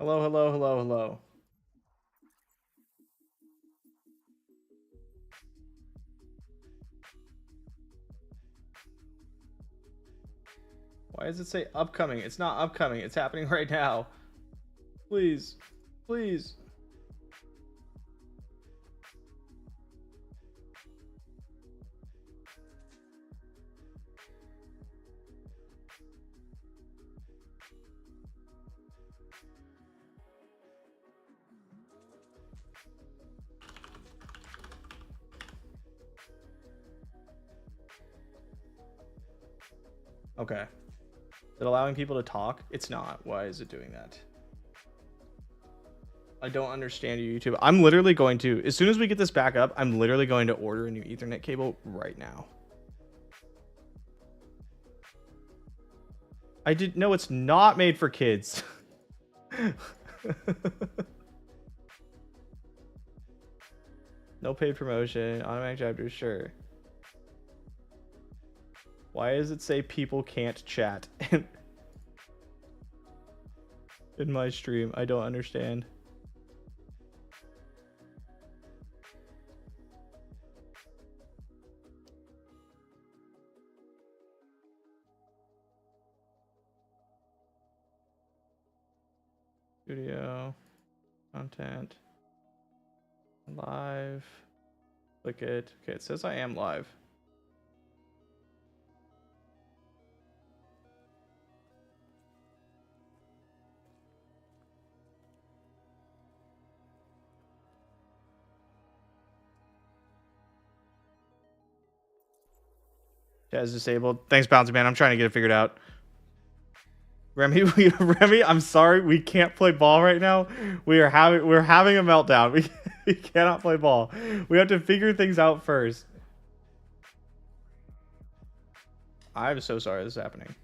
Hello, hello, hello, hello. Why does it say upcoming? It's not upcoming. It's happening right now. Please. Please. Okay. Is it allowing people to talk? It's not. Why is it doing that? I don't understand you, YouTube. I'm literally going to, as soon as we get this back up, I'm literally going to order a new Ethernet cable right now. No, it's not made for kids. No paid promotion, automatic chapters, sure. Why does it say people can't chat in my stream? I don't understand. Studio, content, live, click it. Okay, it says I am live. Chat is disabled. Thanks, Bouncy Man. I'm trying to get it figured out. Remy, Remy, I'm sorry, we can't play ball right now. We're having a meltdown. We cannot play ball. We have to figure things out first. I'm so sorry this is happening.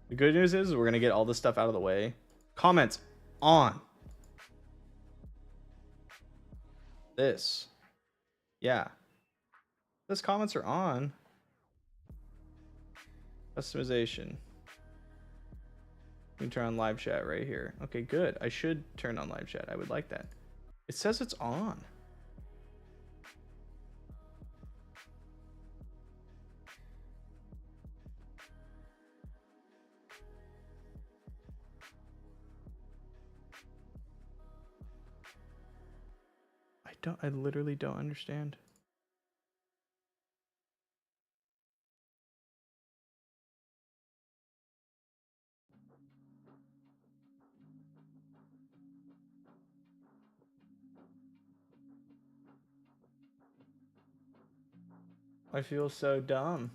The good news is we're gonna get all this stuff out of the way. Comments on. This. Yeah. This comments are on. Customization. You can turn on live chat right here. Okay, good. I should turn on live chat. I would like that. It says it's on. I literally don't understand. I feel so dumb.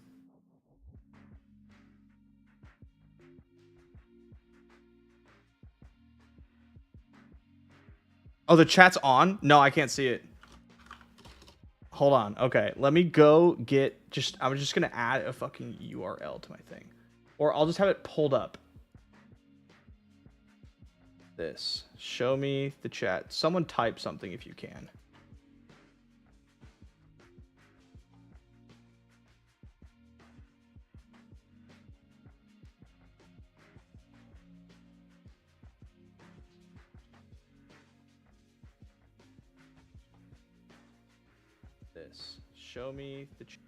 Oh, the chat's on? No, I can't see it. Hold on. Okay, let me go get I'm just gonna add a fucking URL to my thing. Or I'll just have it pulled up. This. Show me the chat. Someone type something if you can. This. Show me the chat.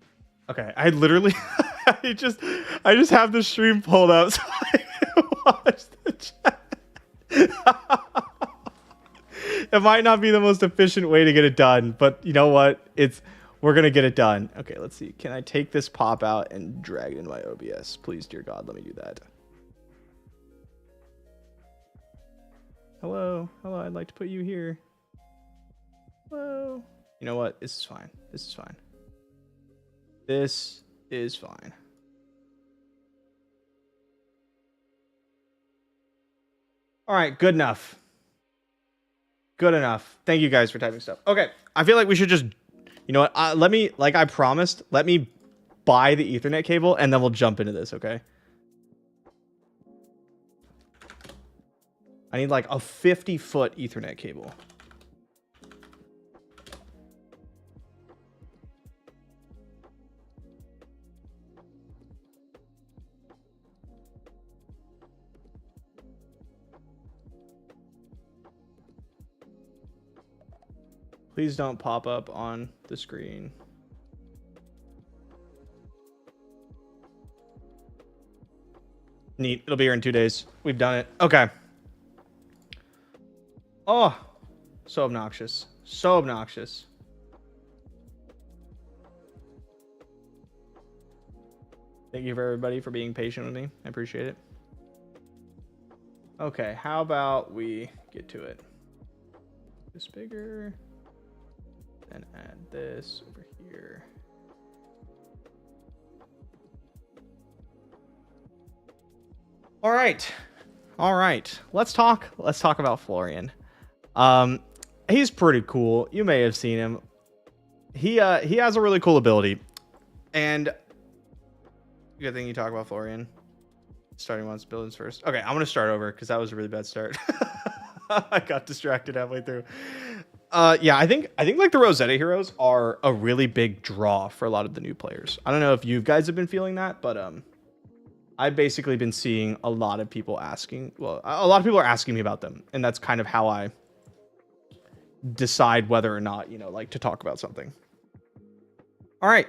Okay, I literally I just have the stream pulled up so I can watch the chat. It might not be the most efficient way to get it done, but you know what? We're gonna get it done. Okay, let's see. Can I take this pop out and drag it into my OBS? Please, dear God, let me do that. Hello, hello. I'd like to put you here. Hello. You know what? This is fine. This is fine. This is fine. All right, good enough. Good enough. Thank you guys for typing stuff. Okay, I feel like we should just, you know what? Let me, like I promised, let me buy the Ethernet cable and then we'll jump into this, okay? I need like a 50-foot Ethernet cable. Please don't pop up on the screen. Neat. It'll be here in 2 days. We've done it. Okay. Oh, so obnoxious. So obnoxious. Thank you for everybody for being patient with me. I appreciate it. Okay, how about we get to it? This bigger. And add this over here. All right. All right. Let's talk about Florian. He's pretty cool. You may have seen him. He has a really cool ability. And good thing you talk about Florian. Starting once, buildings first. Okay, I'm gonna start over because that was a really bad start. I got distracted halfway through. Yeah, I think like the Rosetta heroes are a really big draw for a lot of the new players. I don't know if you guys have been feeling that, but I've basically been seeing a lot of people asking. Well, a lot of people are asking me about them, and that's kind of how I decide whether or not, you know, like to talk about something. All right.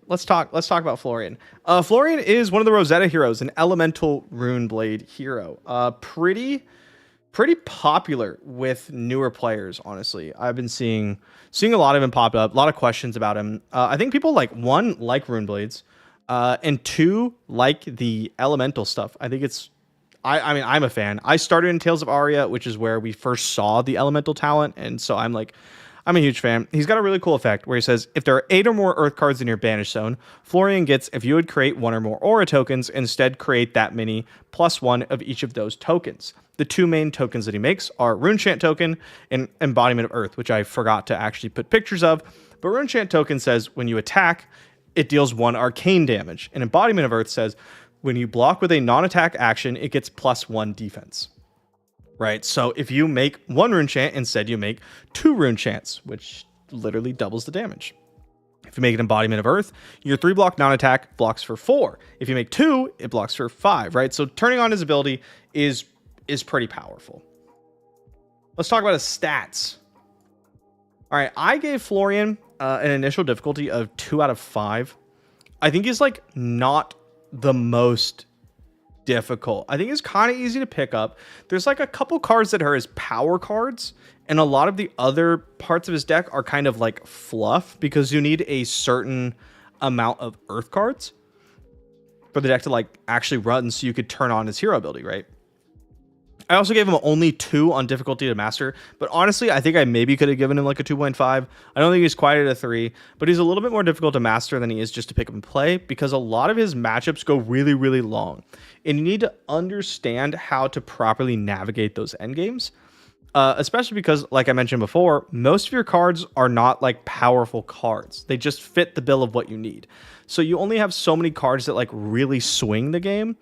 Let's talk about Florian. Florian is one of the Rosetta heroes, an elemental rune blade hero. Pretty popular with newer players, honestly. I've been seeing a lot of him pop up, a lot of questions about him. I think people like rune blades, and 2 like the elemental stuff. I think it's I mean, I'm a fan. I started in Tales of Aria, which is where we first saw the elemental talent, and so I'm a huge fan. He's got a really cool effect where he says, if there are 8 or more Earth cards in your banish zone, Florian gets, if you would create 1 or more Aura tokens, instead create that many +1 of each of those tokens. The 2 main tokens that he makes are Runechant token and Embodiment of Earth, which I forgot to actually put pictures of. But Runechant token says when you attack, it deals 1 arcane damage. And Embodiment of Earth says when you block with a non-attack action, it gets +1 defense. Right, so if you make 1 Runechant, instead you make 2 Runechants, which literally doubles the damage. If you make an Embodiment of Earth, your 3-block non-attack blocks for 4. If you make 2, it blocks for 5, right? So turning on his ability is pretty powerful. Let's talk about his stats. All right, I gave Florian an initial difficulty of 2 out of 5. I think he's like not the most difficult. I think it's kind of easy to pick up. There's like a couple cards that are his power cards, and a lot of the other parts of his deck are kind of like fluff because you need a certain amount of Earth cards for the deck to like actually run so you could turn on his hero ability, right? I also gave him only 2 on difficulty to master, but honestly, I think I maybe could have given him like a 2.5. I don't think he's quite at a 3, but he's a little bit more difficult to master than he is just to pick up and play because a lot of his matchups go really, really long, and you need to understand how to properly navigate those endgames, especially because, like I mentioned before, most of your cards are not like powerful cards. They just fit the bill of what you need. So you only have so many cards that like really swing the game,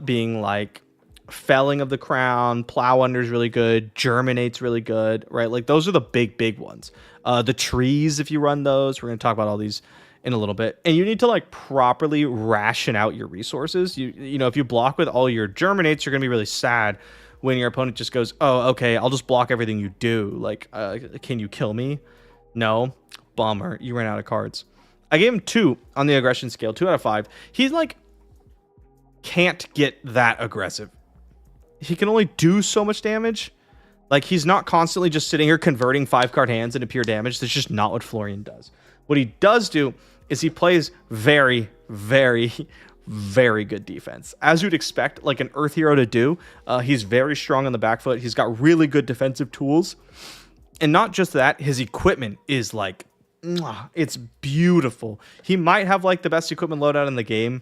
being like Felling of the Crown, Plow Under is really good, Germinate's really good, right? Like those are the big ones. The trees, if you run those, we're going to talk about all these in a little bit. And you need to like properly ration out your resources. You know, if you block with all your Germinates, you're going to be really sad when your opponent just goes, oh, okay, I'll just block everything you do. Like, can you kill me? No. Bummer. You ran out of cards. I gave him 2 on the aggression scale, 2 out of 5. He's like, can't get that aggressive. He can only do so much damage. Like, he's not constantly just sitting here converting 5-card hands into pure damage. That's just not what Florian does. What he does do is he plays very, very, very good defense. As you'd expect, like an Earth hero to do. He's very strong on the back foot. He's got really good defensive tools. And not just that, his equipment is like, it's beautiful. He might have like the best equipment loadout in the game.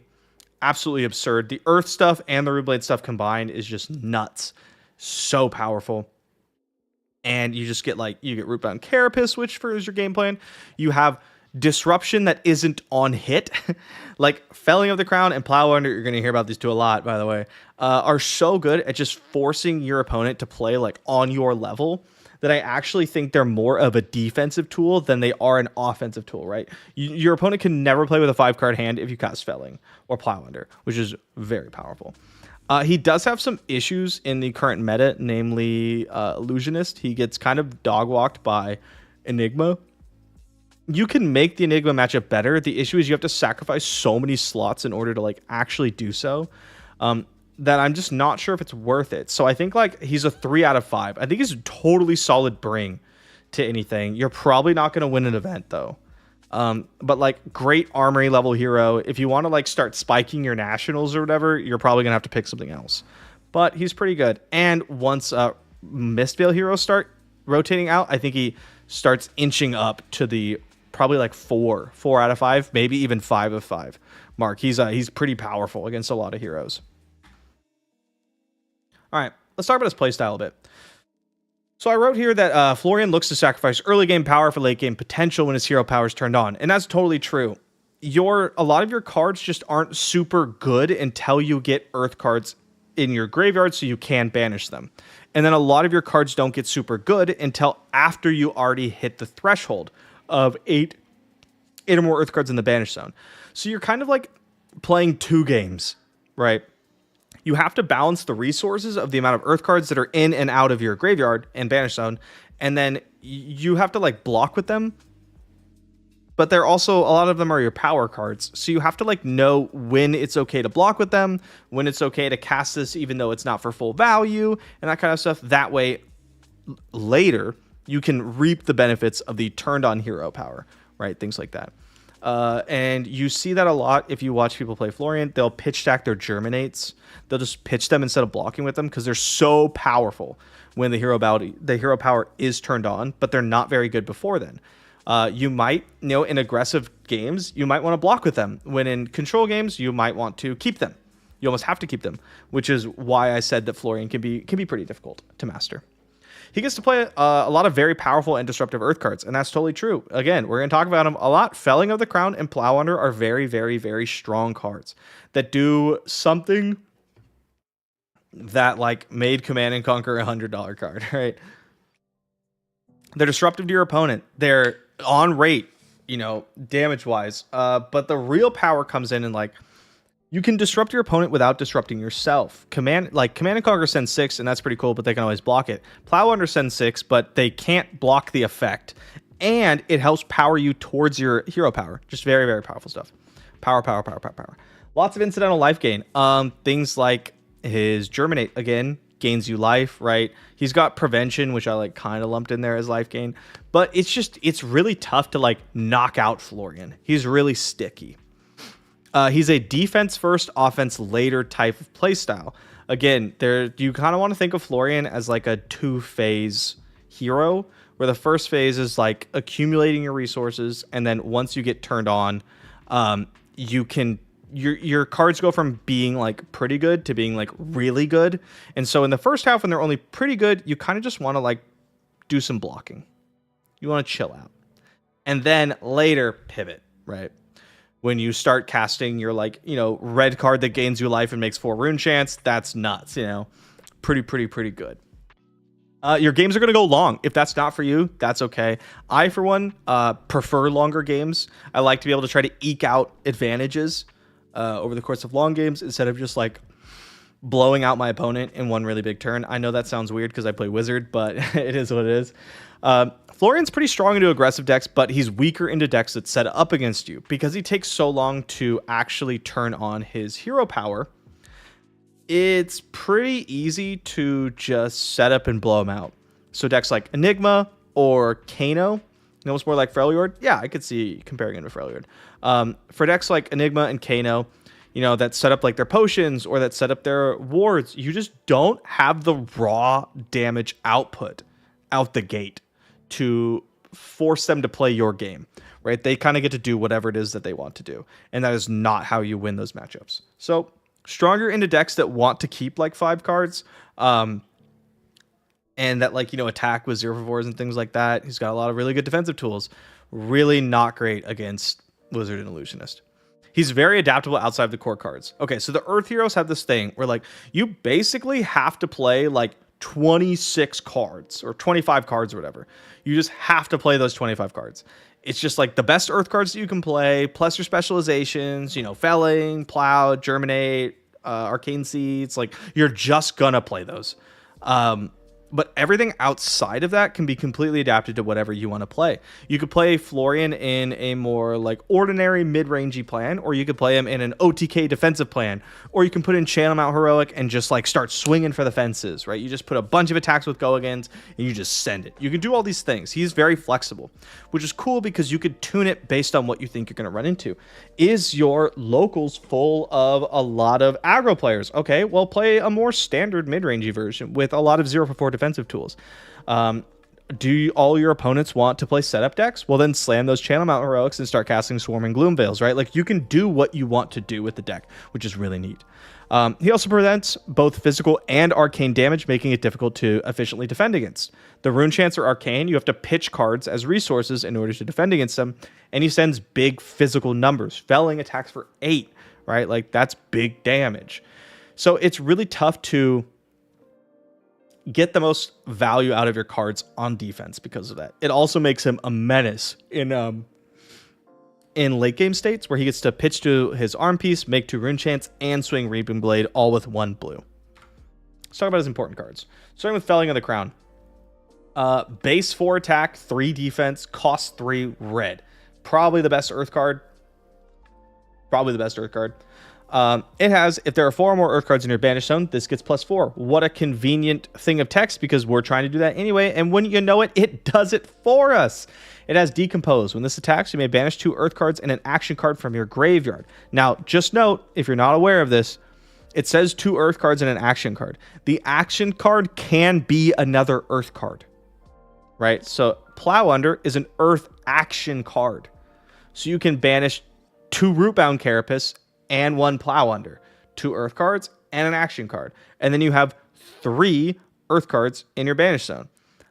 Absolutely absurd. The Earth stuff and the Runeblade stuff combined is just nuts. So powerful. And you just get like, you get Rootbound Carapace, which is your game plan. You have Disruption that isn't on hit. Like Felling of the Crown and Plow Under, you're going to hear about these 2 a lot, by the way, are so good at just forcing your opponent to play like on your level that I actually think they're more of a defensive tool than they are an offensive tool, right? Your opponent can never play with a 5-card hand if you cast Felling or Plow Under, which is very powerful. He does have some issues in the current meta, namely Illusionist. He gets kind of dog-walked by Enigma, you can make the Enigma matchup better. The issue is you have to sacrifice so many slots in order to like actually do so, that I'm just not sure if it's worth it. So I think like he's a 3 out of 5. I think he's a totally solid bring to anything. You're probably not going to win an event though. But like great armory level hero. If you want to like start spiking your nationals or whatever, you're probably gonna have to pick something else. But he's pretty good. And once Mistveil heroes start rotating out, I think he starts inching up to the probably like 4 out of 5, maybe even 5 of 5 mark. He's pretty powerful against a lot of heroes. All right, let's talk about his playstyle a bit. So I wrote here that Florian looks to sacrifice early game power for late game potential when his hero power is turned on. And that's totally true. A lot of your cards just aren't super good until you get earth cards in your graveyard so you can banish them. And then a lot of your cards don't get super good until after you already hit the threshold of 8 or more earth cards in the banish zone. So you're kind of like playing 2 games, right? You have to balance the resources of the amount of earth cards that are in and out of your graveyard and banish zone, and then you have to like block with them. But they're also, a lot of them are your power cards, so you have to like know when it's okay to block with them, when it's okay to cast this even though it's not for full value, and that kind of stuff. That way, later, you can reap the benefits of the turned on hero power, right? Things like that. And you see that a lot if you watch people play Florian. They'll pitch stack their Germinates. They'll just pitch them instead of blocking with them because they're so powerful when the hero power is turned on, but they're not very good before then. You might, in aggressive games, you might want to block with them. When in control games, you might want to keep them. You almost have to keep them, which is why I said that Florian can be pretty difficult to master. He gets to play a lot of very powerful and disruptive earth cards, and that's totally true. Again, we're going to talk about them a lot. Felling of the Crown and Plow Under are very, very, very strong cards that do something that like made Command and Conquer a $100 card, right? They're disruptive to your opponent. They're on rate, damage-wise. But the real power comes in and like, you can disrupt your opponent without disrupting yourself. Command and Conquer sends 6, and that's pretty cool, but they can always block it. Plow Under sends 6, but they can't block the effect. And it helps power you towards your hero power. Just very, very powerful stuff. Power. Lots of incidental life gain. Things like his Germinate, again, gains you life, right? He's got Prevention, which I like kind of lumped in there as life gain. But it's really tough to like knock out Florian. He's really sticky. He's a defense first, offense later type of playstyle. Again, you kind of want to think of Florian as like a 2-phase hero, where the first phase is like accumulating your resources, and then once you get turned on, your cards go from being like pretty good to being like really good. And so in the first half, when they're only pretty good, you kind of just want to like do some blocking. You want to chill out, and then later pivot, right? When you start casting your like, red card that gains you life and makes 4 rune chance, that's nuts, pretty good. Your games are going to go long. If that's not for you, that's okay. I, for one, prefer longer games. I like to be able to try to eke out advantages over the course of long games instead of just like blowing out my opponent in one really big turn. I know that sounds weird because I play Wizard, but it is what it is. Florian's pretty strong into aggressive decks, but he's weaker into decks that set up against you because he takes so long to actually turn on his hero power. It's pretty easy to just set up and blow him out. So decks like Enigma or Kano, almost more like Freljord. Yeah, I could see comparing him to Freljord. For decks like Enigma and Kano, that set up like their potions or that set up their wards, you just don't have the raw damage output out the gate to force them to play your game, right? They kind of get to do whatever it is that they want to do. And that is not how you win those matchups. So stronger into decks that want to keep like 5 cards, and that like, attack with 0/4s and things like that. He's got a lot of really good defensive tools. Really not great against Wizard and Illusionist. He's very adaptable outside of the core cards. Okay, so the Earth Heroes have this thing where like you basically have to play like 26 cards or 25 cards or whatever. You just have to play those 25 cards. It's just like the best Earth cards that you can play, plus your specializations, Felling, Plow, Germinate, Arcane Seeds. Like, you're just gonna play those. But everything outside of that can be completely adapted to whatever you want to play. You could play Florian in a more like ordinary mid-rangey plan, or you could play him in an OTK defensive plan, or you can put in Channel Mount Heroic and just like start swinging for the fences, right? You just put a bunch of attacks with Go-Agains and you just send it. You can do all these things. He's very flexible, which is cool because you could tune it based on what you think you're going to run into. Is your locals full of a lot of aggro players? Okay, well, play a more standard mid-rangey version with a lot of 0-for-4 defensive tools. Do all your opponents want to play setup decks? Well, then slam those Channel Mount Heroics and start casting Swarming Gloom Veils, right? Like, you can do what you want to do with the deck, which is really neat. He also prevents both physical and arcane damage, making it difficult to efficiently defend against. The Rune Chants are arcane. You have to pitch cards as resources in order to defend against them, and he sends big physical numbers. Felling attacks for 8, right? Like, that's big damage. So it's really tough to get the most value out of your cards on defense because of that. It also makes him a menace in late game states where he gets to pitch to his arm piece, make 2 Rune Chants, and swing Reaping Blade, all with 1 blue. Let's talk about his important cards. Starting with Felling of the Crown. Base 4 attack, 3 defense, cost 3 red. Probably the best Earth card. It has, if there are 4 or more Earth cards in your banished zone, this gets +4. What a convenient thing of text, because we're trying to do that anyway, and wouldn't you know it, it does it for us. It has Decompose. When this attacks, you may banish 2 Earth cards and an action card from your graveyard. Now, just note, if you're not aware of this, it says 2 Earth cards and an action card. The action card can be another Earth card, right? So Plow Under is an Earth action card. So you can banish 2 Rootbound Carapace and 1 Plow Under, 2 Earth cards and an action card. And then you have 3 Earth cards in your banish zone.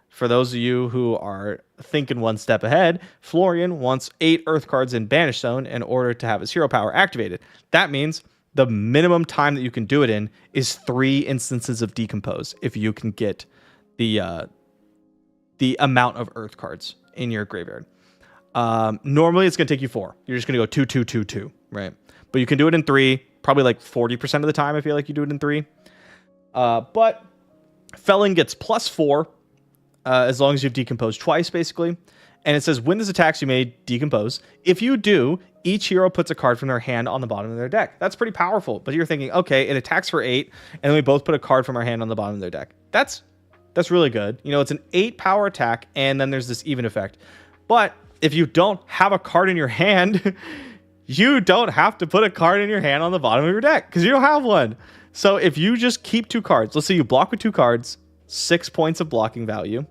For those of you who are thinking one step ahead, Florian wants 8 Earth cards in banish zone in order to have his hero power activated. That means the minimum time that you can do it in is 3 instances of Decompose if you can get the amount of Earth cards in your graveyard. Normally it's going to take you 4. You're just going to go 2, 2, 2, 2, right? But you can do it in 3, probably like 40% of the time I feel like you do it in 3. But Felling gets +4 as long as you've decomposed twice, basically. And it says, when this attacks, you may decompose. If you do, each hero puts a card from their hand on the bottom of their deck. That's pretty powerful. But you're thinking, okay, it attacks for 8, and then we both put a card from our hand on the bottom of their deck. That's really good. You know, it's an 8 power attack, and then there's this even effect. But if you don't have a card in your hand, you don't have to put a card in your hand on the bottom of your deck because you don't have one. So if you just keep 2 cards, let's say you block with 2 cards, 6 points of blocking value.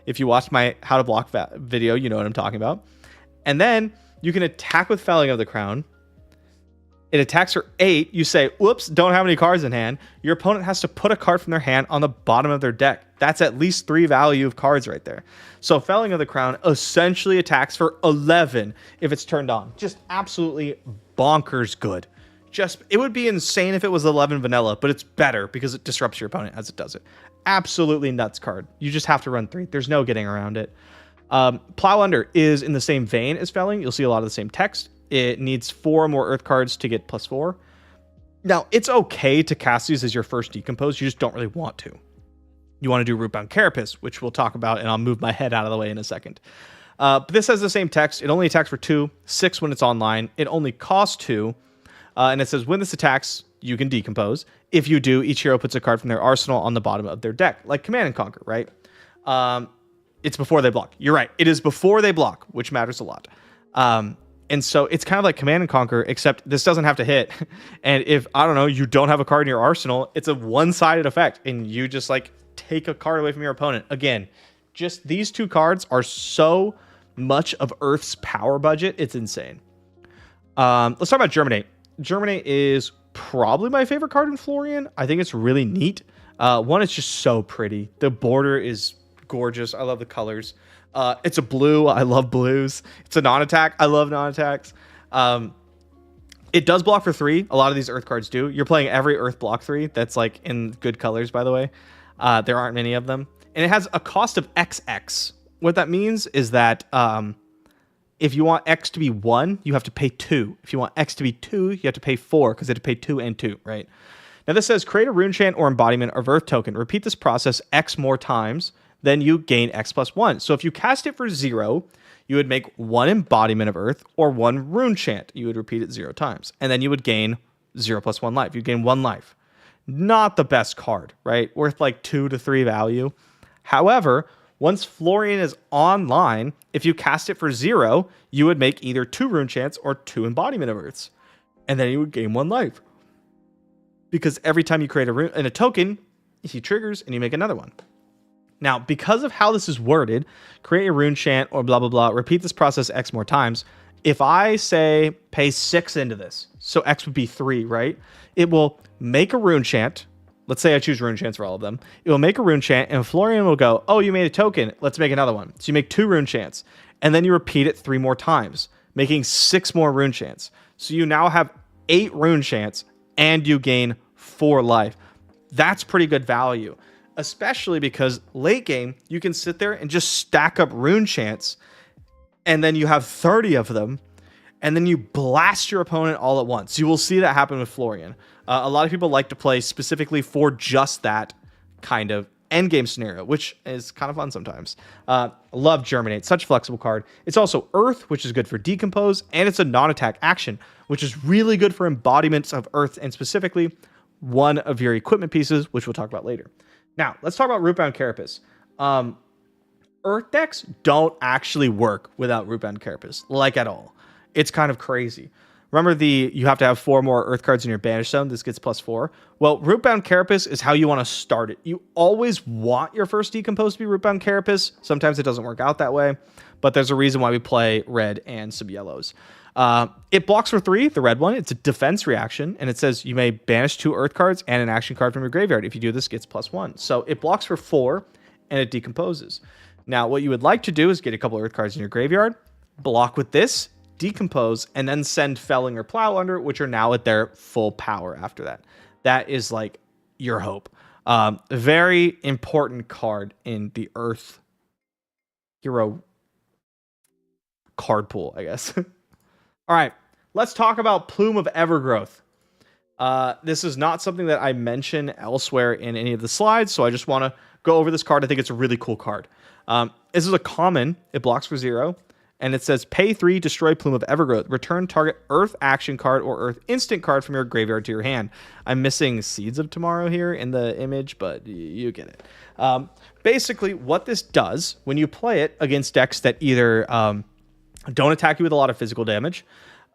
If you watched my how to block video, you know what I'm talking about. And then you can attack with Felling of the Crown. It attacks for 8. You say, whoops, don't have any cards in hand. Your opponent has to put a card from their hand on the bottom of their deck. That's at least 3 value of cards right there. So Felling of the Crown essentially attacks for 11 if it's turned on. Just absolutely bonkers good. It would be insane if it was 11 vanilla, but it's better because it disrupts your opponent as it does it. Absolutely nuts card. You just have to run 3. There's no getting around it. Plow Under is in the same vein as Felling. You'll see a lot of the same text. It needs 4 more Earth cards to get +4. Now, it's okay to cast these as your first Decompose. You just don't really want to. You want to do Rootbound Carapace, which we'll talk about, and I'll move my head out of the way in a second. But this has the same text. It only attacks for 2, 6 when it's online. It only costs 2. And it says, when this attacks, you can Decompose. If you do, each hero puts a card from their arsenal on the bottom of their deck, like Command and Conquer, right? It's before they block. You're right. It is before they block, which matters a lot. And so it's kind of like Command and Conquer, except this doesn't have to hit. And if, I don't know, you don't have a card in your arsenal, it's a one-sided effect. And you just like take a card away from your opponent. Again, just these 2 cards are so much of Earth's power budget. It's insane. Let's talk about Germinate. Germinate is probably my favorite card in Florian. I think it's really neat. One, it's just so pretty. The border is gorgeous. I love the colors. It's a blue. I love blues. It's a non-attack. I love non-attacks. It does block for 3. A lot of these Earth cards do. You're playing every Earth block 3. That's like in good colors, by the way. There aren't many of them. And it has a cost of XX. What that means is that if you want X to be 1, you have to pay 2. If you want X to be 2, you have to pay 4 because you have to pay 2 and 2, right? Now this says create a rune chant or embodiment of earth token. Repeat this process X more times, then you gain X plus 1. So if you cast it for 0, you would make 1 embodiment of earth or 1 rune chant. You would repeat it 0 times. And then you would gain 0 plus 1 life. You gain 1 life. Not the best card, right? Worth like 2 to 3 value. However, once Florian is online, if you cast it for 0, you would make either 2 rune chants or 2 embodiment of earths. And then you would gain 1 life. Because every time you create a rune and a token, he triggers and you make another one. Now, because of how this is worded, create a rune chant or blah, blah, blah, repeat this process X more times. If I say pay 6 into this, so X would be 3, right? It will make a rune chant. Let's say I choose rune chants for all of them. It will make a rune chant and Florian will go, oh, you made a token. Let's make another one. So you make 2 rune chants and then you repeat it 3 more times, making 6 more rune chants. So you now have 8 rune chants and you gain 4 life. That's pretty good value, especially because late game, you can sit there and just stack up rune chants and then you have 30 of them and then you blast your opponent all at once. You will see that happen with Florian. A lot of people like to play specifically for just that kind of endgame scenario, which is kind of fun sometimes. Love Germinate, such a flexible card. It's also Earth, which is good for Decompose, and it's a non-attack action, which is really good for embodiments of Earth, and specifically one of your equipment pieces, which we'll talk about later. Now, let's talk about Rootbound Carapace. Earth decks don't actually work without Rootbound Carapace, like at all. It's kind of crazy. Remember you have to have 4 more Earth cards in your Banish Zone. This gets +4. Well, Rootbound Carapace is how you want to start it. You always want your first Decompose to be Rootbound Carapace. Sometimes it doesn't work out that way, but there's a reason why we play red and some yellows. It blocks for 3, the red one. It's a defense reaction, and it says you may banish 2 Earth cards and an action card from your graveyard. If you do this, it gets +1. So it blocks for 4, and it decomposes. Now, what you would like to do is get a couple of Earth cards in your graveyard, block with this, decompose, and then send Felling or Plow under, which are now at their full power after that. That is like your hope. Very important card in the Earth Hero card pool, I guess. All right, let's talk about Plume of Evergrowth. This is not something that I mention elsewhere in any of the slides, so I just want to go over this card. I think it's a really cool card. This is a common. It blocks for 0. And it says, pay 3, destroy Plume of Evergrowth. Return target Earth action card or Earth instant card from your graveyard to your hand. I'm missing Seeds of Tomorrow here in the image, but you get it. Basically, what this does, when you play it against decks that either don't attack you with a lot of physical damage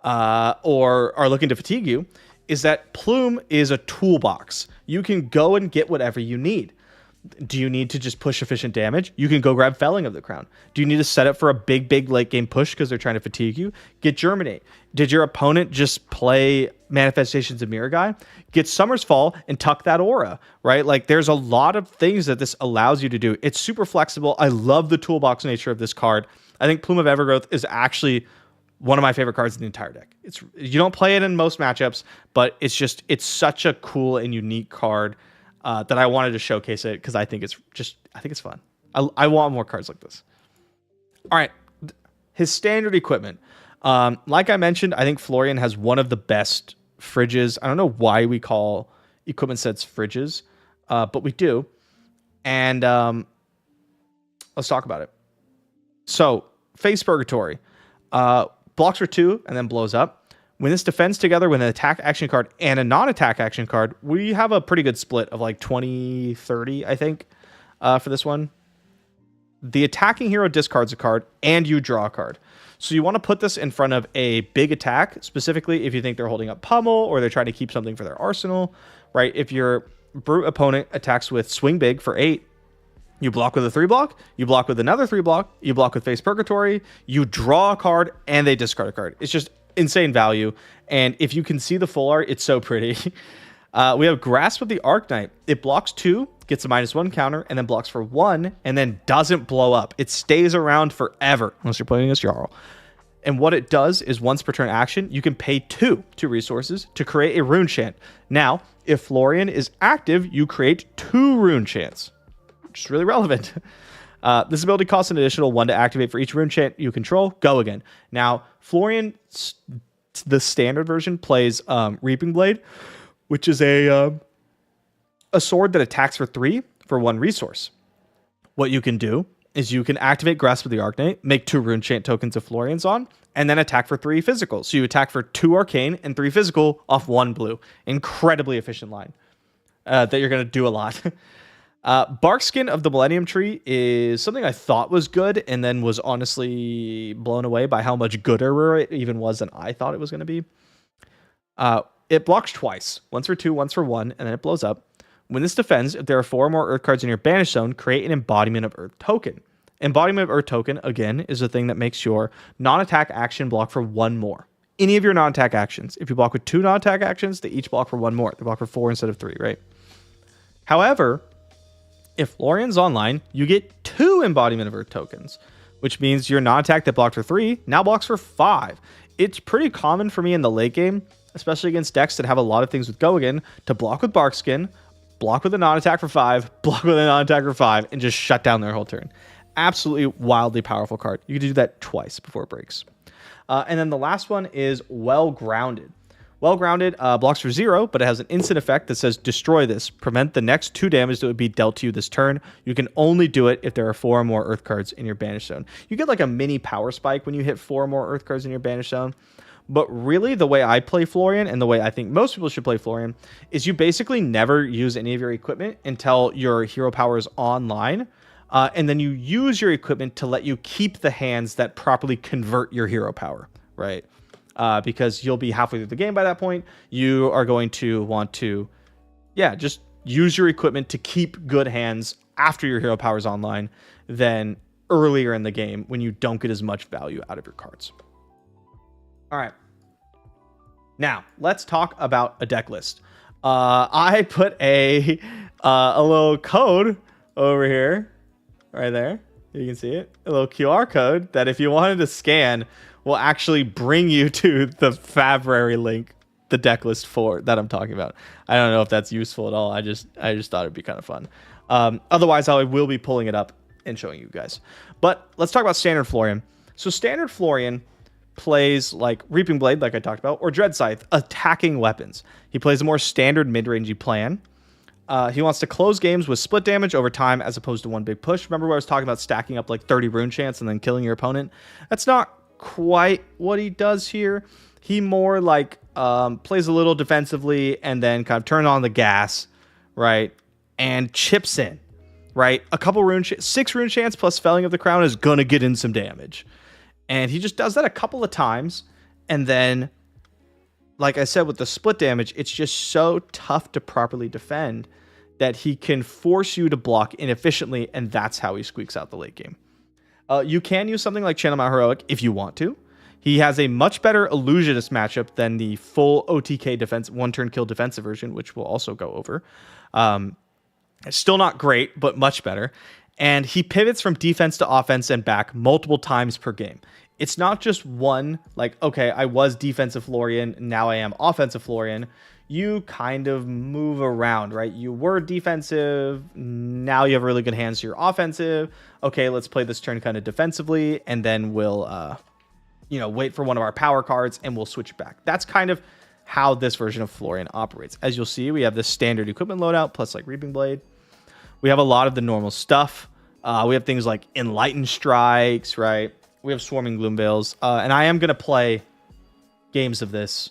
or are looking to fatigue you, is that Plume is a toolbox. You can go and get whatever you need. Do you need to just push efficient damage? You can go grab Felling of the Crown. Do you need to set up for a big late game push because they're trying to fatigue you? Get Germinate. Did your opponent just play Manifestations of Mirror Guy? Get Summer's Fall and tuck that aura, right? Like there's a lot of things that this allows you to do. It's super flexible. I love the toolbox nature of this card. I think Plume of Evergrowth is actually one of my favorite cards in the entire deck. You don't play it in most matchups, but it's such a cool and unique card. That I wanted to showcase it because I think it's fun. I want more cards like this. All right, his standard equipment. Like I mentioned, I think Florian has one of the best fridges. I don't know why we call equipment sets fridges, but we do. And let's talk about it. So, Face Purgatory blocks for 2 and then blows up. When this defends together with an attack action card and a non-attack action card, we have a pretty good split of like 20-30, I think, for this one. The attacking hero discards a card and you draw a card. So you want to put this in front of a big attack, specifically if you think they're holding up Pummel or they're trying to keep something for their arsenal, right? If your brute opponent attacks with Swing Big for 8, you block with a 3-block, you block with another 3-block, you block with Face Purgatory, you draw a card, and they discard a card. It's just insane value, and if you can see the full art, it's so pretty. We have Grasp of the Arknight. It blocks 2, gets a -1 counter, and then blocks for 1, and then doesn't blow up. It stays around forever, unless you're playing as Jarl. And what it does is once per turn action, you can pay 2 resources to create a rune chant. Now, if Florian is active, you create 2 rune chants, which is really relevant. This ability costs an additional 1 to activate for each rune chant you control. Go again. Now, Florian, the standard version, plays Reaping Blade, which is a a sword that attacks for 3 for 1 resource. What you can do is you can activate Grasp of the Arcanate, make 2 Rune Chant tokens of Florian's on, and then attack for 3 physical. So you attack for 2 arcane and 3 physical off 1 blue. Incredibly efficient line that you're going to do a lot. Barkskin of the Millennium Tree is something I thought was good and then was honestly blown away by how much gooder it even was than I thought it was going to be. It blocks twice, once for 2, once for 1, and then it blows up. When this defends, if there are 4 or more Earth cards in your banish zone, create an Embodiment of Earth token. Embodiment of Earth token, again, is a thing that makes your non-attack action block for 1 more. Any of your non-attack actions. If you block with 2 non-attack actions, they each block for 1 more. They block for 4 instead of 3, right? However, if Florian's online, you get 2 Embodiment of Earth tokens, which means your non-attack that blocked for 3 now blocks for 5. It's pretty common for me in the late game, especially against decks that have a lot of things with Go Again, to block with Barkskin, block with a non-attack for 5, block with a non-attack for 5, and just shut down their whole turn. Absolutely wildly powerful card. You can do that twice before it breaks. And then the last one is Well Grounded. Well Grounded blocks for 0, but it has an instant effect that says destroy this. Prevent the next 2 damage that would be dealt to you this turn. You can only do it if there are 4 or more Earth cards in your banish zone. You get like a mini power spike when you hit 4 or more Earth cards in your banish zone. But really, the way I play Florian, and the way I think most people should play Florian, is you basically never use any of your equipment until your hero power is online. And then you use your equipment to let you keep the hands that properly convert your hero power, right? Because you'll be halfway through the game by that point. You are going to want to, just use your equipment to keep good hands after your hero power is online than earlier in the game when you don't get as much value out of your cards. All right. Now, let's talk about a deck list. I put a little code over here, right there. You can see it. A little QR code that if you wanted to scan will actually bring you to the Fabrary link, the deck list for that I'm talking about. I don't know if that's useful at all. I just thought it'd be kind of fun. Otherwise, I will be pulling it up and showing you guys. But let's talk about Standard Florian. So Standard Florian plays like Reaping Blade, like I talked about, or Dread Scythe, attacking weapons. He plays a more standard mid-rangey plan. He wants to close games with split damage over time as opposed to one big push. Remember where I was talking about stacking up like 30 rune chants and then killing your opponent? That's not quite what he does here. He more like plays a little defensively and then kind of turn on the gas, right? And chips in, right? A couple 6 rune chants plus Felling of the Crown is gonna get in some damage. And he just does that a couple of times. And then, like I said, with the split damage, it's just so tough to properly defend that he can force you to block inefficiently. And that's how he squeaks out the late game. You can use something like Channel My Heroic if you want to. He has a much better Illusionist matchup than the full OTK defense, 1-turn kill defensive version, which we'll also go over. It's still not great, but much better. And he pivots from defense to offense and back multiple times per game. It's not just one, like, okay, I was defensive Florian, now I am offensive Florian. You kind of move around, right? You were defensive, now you have really good hands, so you're offensive. Okay, let's play this turn kind of defensively, and then we'll, wait for one of our power cards, and we'll switch back. That's kind of how this version of Florian operates. As you'll see, we have this standard equipment loadout, plus like Reaping Blade. We have a lot of the normal stuff. We have things like Enlightened Strikes, right? We have Swarming Gloomveils. And I am going to play games of this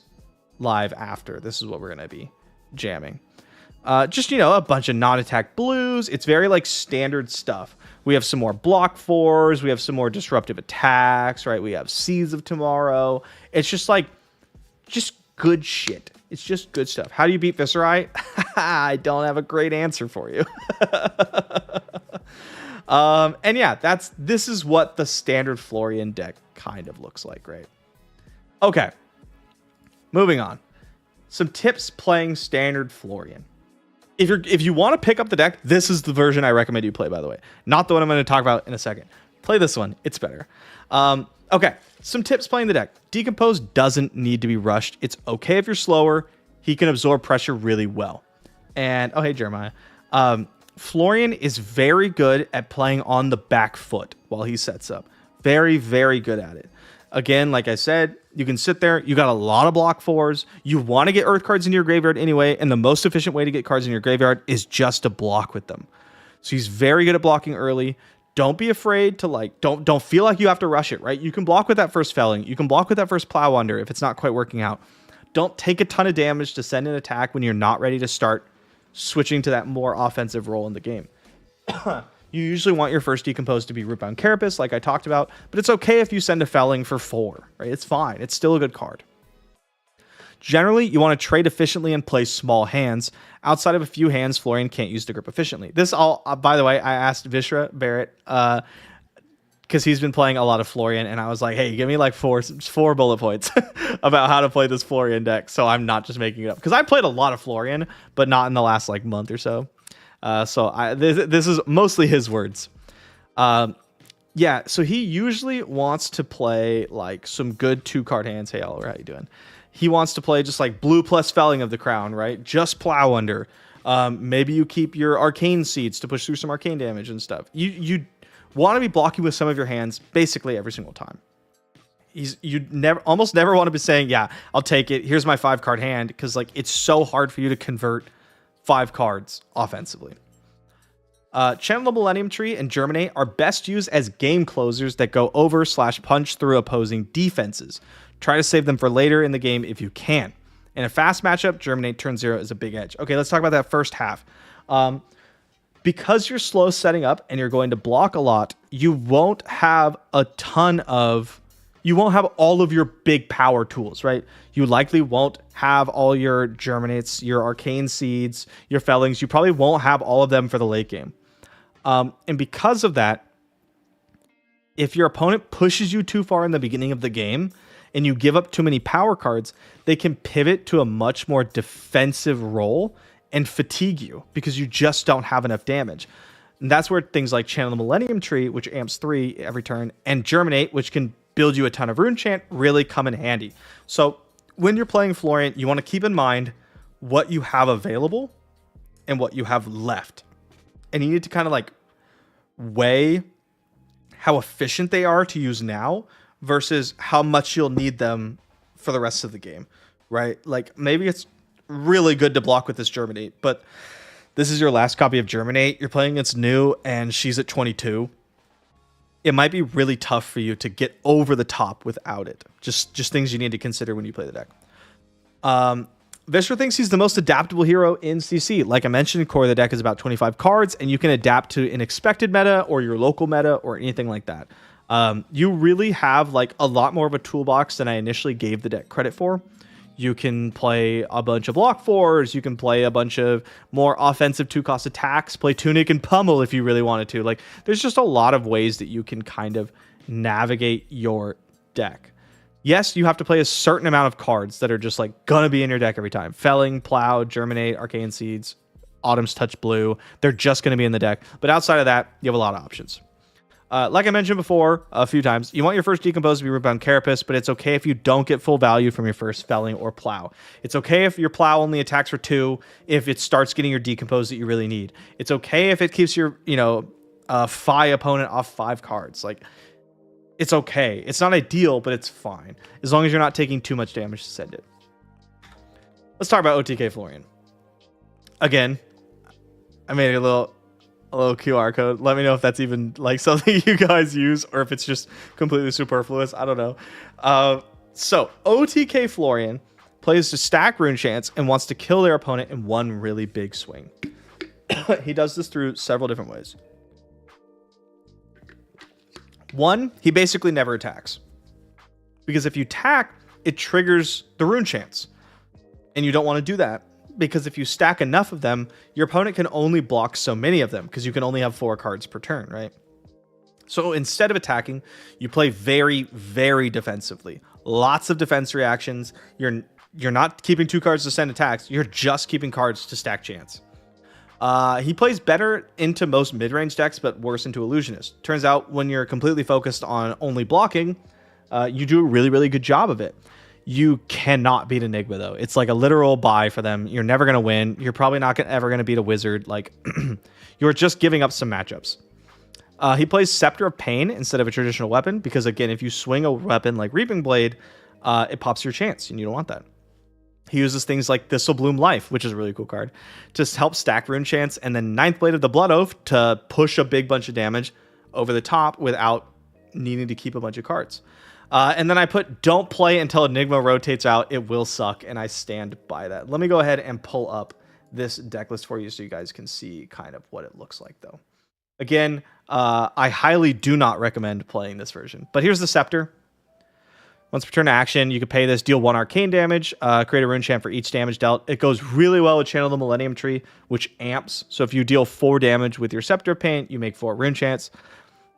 live after. This is what we're going to be jamming. Just, a bunch of non-attack blues. It's very like standard stuff. We have some more block 4s. We have some more disruptive attacks, right? We have Seeds of Tomorrow. It's just like, just good shit. It's just good stuff. How do you beat Viserai? I don't have a great answer for you. And yeah, this is what the standard Florian deck kind of looks like, right? Okay. Moving on. Some tips playing standard Florian. If you want to pick up the deck, this is the version I recommend you play, by the way. Not the one I'm going to talk about in a second. Play this one. It's better. Okay. Some tips playing the deck. Decompose doesn't need to be rushed. It's okay if you're slower. He can absorb pressure really well. And, oh, hey, Jeremiah. Florian is very good at playing on the back foot while he sets up. Very, very good at it. Again, like I said, you can sit there. You got a lot of block 4s. You want to get Earth cards into your graveyard anyway, and the most efficient way to get cards in your graveyard is just to block with them. So he's very good at blocking early. Don't be afraid to don't feel like you have to rush it, right? You can block with that first felling. You can block with that first plow under if it's not quite working out. Don't take a ton of damage to send an attack when you're not ready to start switching to that more offensive role in the game. You usually want your first decompose to be Rootbound Carapace, like I talked about, but it's okay if you send a felling for 4, right? It's fine. It's still a good card. Generally, you want to trade efficiently and play small hands. Outside of a few hands, Florian can't use the grip efficiently. This all, by the way, I asked Vishra Barrett, because he's been playing a lot of Florian, and I was like, hey, give me like four bullet points about how to play this Florian deck, so I'm not just making it up. Because I played a lot of Florian, but not in the last like month or so. This is mostly his words. Yeah, so he usually wants to play like some good 2-card hands. Hey, Oliver, how you doing? He wants to play just like blue plus Felling of the Crown, right? Just plow under. Maybe you keep your arcane seeds to push through some arcane damage and stuff. You want to be blocking with some of your hands basically every single time. You almost never want to be saying, yeah, I'll take it. Here's my 5-card hand, because like it's so hard for you to convert 5 cards offensively. Channel the Millennium Tree and Germinate are best used as game closers that go over / punch through opposing defenses. Try to save them for later in the game if you can. In a fast matchup, Germinate turn 0 is a big edge. Okay, let's talk about that first half. Because you're slow setting up and you're going to block a lot, you won't have all of your big power tools, right? You likely won't have all your Germinates, your Arcane Seeds, your Fellings. You probably won't have all of them for the late game. And because of that, if your opponent pushes you too far in the beginning of the game and you give up too many power cards, they can pivot to a much more defensive role and fatigue you because you just don't have enough damage. And that's where things like Channel the Millennium Tree, which amps 3 every turn, and Germinate, which can build you a ton of rune chant, really come in handy. So when you're playing Florian, you want to keep in mind what you have available and what you have left. And you need to kind of like weigh how efficient they are to use now versus how much you'll need them for the rest of the game, right? Like maybe it's really good to block with this Germinate, but this is your last copy of Germinate. You're playing against New and she's at 22. It might be really tough for you to get over the top without it. Just things you need to consider when you play the deck. Vishra thinks he's the most adaptable hero in CC. Like I mentioned, core of the deck is about 25 cards, and you can adapt to an expected meta or your local meta or anything like that. You really have like a lot more of a toolbox than I initially gave the deck credit for. You can play a bunch of block 4s. You can play a bunch of more offensive 2-cost attacks. Play Tunic and Pummel if you really wanted to. Like, there's just a lot of ways that you can kind of navigate your deck. Yes, you have to play a certain amount of cards that are just like gonna be in your deck every time. Felling, Plow, Germinate, Arcane Seeds, Autumn's Touch Blue. They're just gonna be in the deck. But outside of that, you have a lot of options. Like I mentioned before a few times, you want your first Decompose to be Rootbound Carapace, but it's okay if you don't get full value from your first Felling or Plow. It's okay if your Plow only attacks for 2 if it starts getting your Decompose that you really need. It's okay if it keeps your, Fi opponent off 5 cards. Like, it's okay. It's not ideal, but it's fine. As long as you're not taking too much damage to send it. Let's talk about OTK Florian. Again, I made a little QR code. Let me know if that's even like something you guys use or if it's just completely superfluous. I don't know. So OTK Florian plays to stack rune chants and wants to kill their opponent in one really big swing. He does this through several different ways. One, he basically never attacks. Because if you attack, it triggers the rune chants. And you don't want to do that. Because if you stack enough of them, your opponent can only block so many of them. Because you can only have 4 cards per turn, right? So instead of attacking, you play very, very defensively. Lots of defense reactions. You're not keeping 2 cards to send attacks. You're just keeping cards to stack chance. He plays better into most mid-range decks, but worse into Illusionist. Turns out when you're completely focused on only blocking, you do a really, really good job of it. You cannot beat Enigma, though. It's like a literal buy for them. You're never going to win. You're probably not ever going to beat a Wizard. Like, you're just giving up some matchups. He plays Scepter of Pain instead of a traditional weapon because, again, if you swing a weapon like Reaping Blade, it pops your chance, and you don't want that. He uses things like Thistlebloom Life, which is a really cool card, to help stack rune chance, and then Ninth Blade of the Blood Oath to push a big bunch of damage over the top without needing to keep a bunch of cards. And then I put don't play until Enigma rotates out. It will suck, and I stand by that. Let me go ahead and pull up this deck list for you so you guys can see kind of what it looks like, though. Again, I highly do not recommend playing this version. But here's the Scepter. Once per turn to action, you can pay this, deal 1 arcane damage, create a rune chant for each damage dealt. It goes really well with Channel the Millennium Tree, which amps. So if you deal 4 damage with your Scepter of Pain, you make 4 rune chants.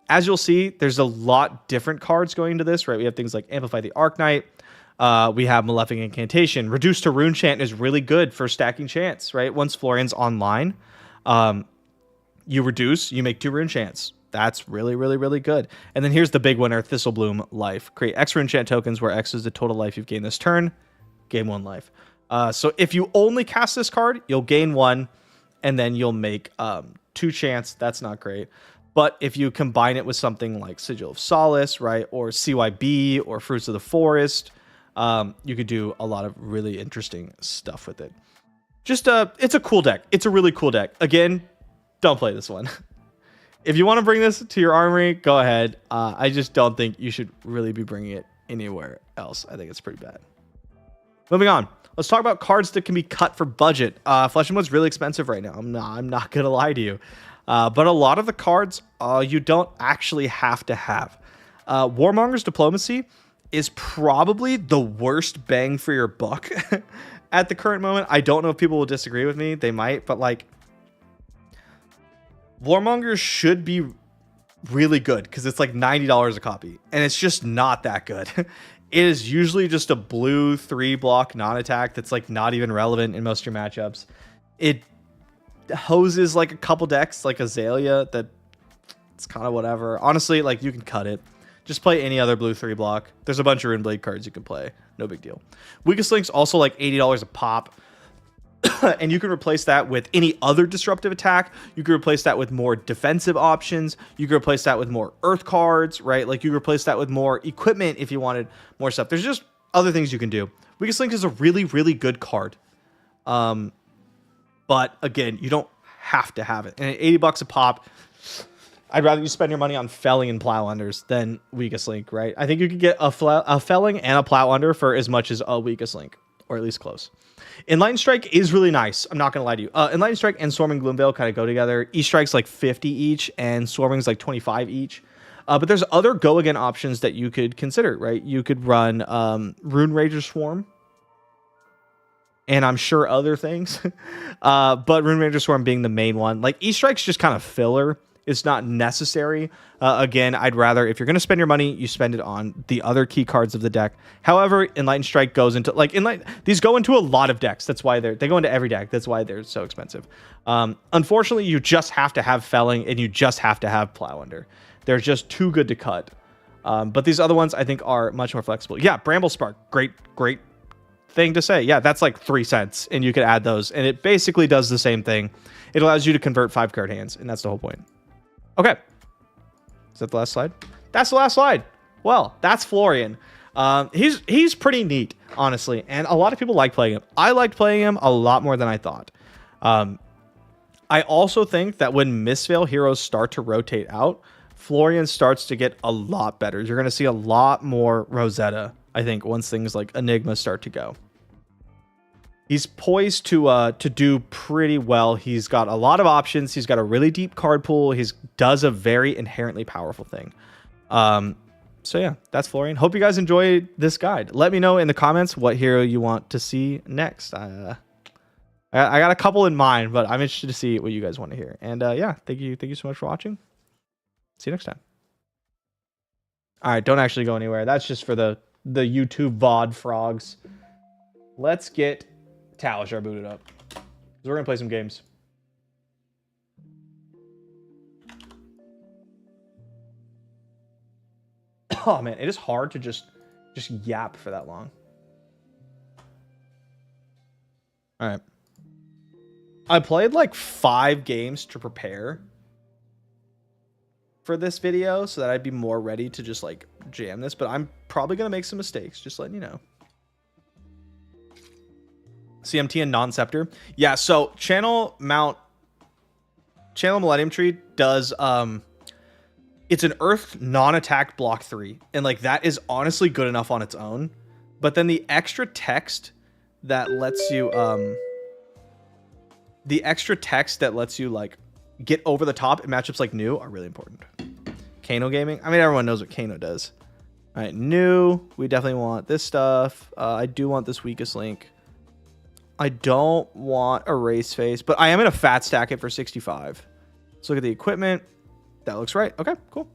As you'll see, there's a lot different cards going into this, right? We have things like Amplify the Arknight. We have Malefic Incantation. Reduce to Rune Chant is really good for stacking chants, right? Once Florian's online, you reduce, you make 2 rune chants. That's really, really, really good. And then here's the big winner, Thistlebloom Life. Create X rune chant tokens where X is the total life you've gained this turn. Gain 1 life. So if you only cast this card, you'll gain 1, and then you'll make 2 chants. That's not great. But if you combine it with something like Sigil of Solace, right, or CYB or Fruits of the Forest, you could do a lot of really interesting stuff with it. Just it's a cool deck. It's a really cool deck. Again, don't play this one. If you want to bring this to your armory, go ahead. I just don't think you should really be bringing it anywhere else. I think it's pretty bad. Moving on. Let's talk about cards that can be cut for budget. Flesh and Blood's really expensive right now. I'm not going to lie to you. But a lot of the cards you don't actually have to have. Warmonger's Diplomacy is probably the worst bang for your buck at the current moment. I don't know if people will disagree with me. They might, but like Warmonger should be really good because it's like $90 a copy, and it's just not that good. It is usually just a blue 3-block non-attack that's like not even relevant in most of your matchups. It hoses like a couple decks like Azalea that it's kind of whatever. Honestly, like you can cut it. Just play any other blue 3-block. There's a bunch of Runeblade cards you can play. No big deal. Weakest Link's also like $80 a pop. And you can replace that with any other disruptive attack. You can replace that with more defensive options. You can replace that with more earth cards, right? Like you can replace that with more equipment if you wanted more stuff. There's just other things you can do. Weakest Link is a really, really good card. But again, you don't have to have it. And at $80 a pop, I'd rather you spend your money on Felling and Plow Unders than Weakest Link, right? I think you could get a Felling and a Plow Under for as much as a Weakest Link, or at least close. Enlightened Strike is really nice. I'm not going to lie to you. Enlightened Strike and Swarming Gloomveil kind of go together. E-Strike's like 50 each, and Swarming's like 25 each. But there's other go-again options that you could consider, right? You could run Rune Rager Swarm, and I'm sure other things. But Rune Ranger Swarm being the main one. Like, E-Strike's just kind of filler. It's not necessary. Again, I'd rather, if you're going to spend your money, you spend it on the other key cards of the deck. However, Enlightened Strike goes into, like, these go into a lot of decks. That's why they go into every deck. That's why they're so expensive. Unfortunately, you just have to have Felling, and you just have to have Plow Under. They're just too good to cut. But these other ones, I think, are much more flexible. Yeah, Bramble Spark. Great thing to say. Yeah, that's like 3 cents, and you could add those, and it basically does the same thing. It allows you to convert 5-card hands, and that's the whole point. Okay. Is that the last slide? That's the last slide. Well, that's Florian. He's pretty neat, honestly, and a lot of people like playing him. I liked playing him a lot more than I thought. I also think that when Mistveil heroes start to rotate out, Florian starts to get a lot better. You're going to see a lot more Rosetta, I think, once things like Enigma start to go. He's poised to do pretty well. He's got a lot of options. He's got a really deep card pool. He does a very inherently powerful thing. So yeah, that's Florian. Hope you guys enjoyed this guide. Let me know in the comments what hero you want to see next. I got a couple in mind, but I'm interested to see what you guys want to hear. And yeah, thank you so much for watching. See you next time. All right, don't actually go anywhere. That's just for the YouTube VOD frogs. Let's get Talishar booted up. We're gonna play some games. Oh man, it is hard to just yap for that long. All right. I played like 5 games to prepare. for this video so that I'd be more ready to just like jam this, but I'm probably going to make some mistakes, just letting you know. CMT and non-scepter. Yeah, so channel Millennium Tree does it's an earth non-attack block 3, and like that is honestly good enough on its own. But then the extra text that lets you like get over the top in matchups like new are really important. Kano Gaming. I mean, everyone knows what Kano does. All right, new. We definitely want this stuff. I do want this weakest link. I don't want a race face, but I am going to fat stack it for 65. Let's look at the equipment. That looks right. Okay, cool.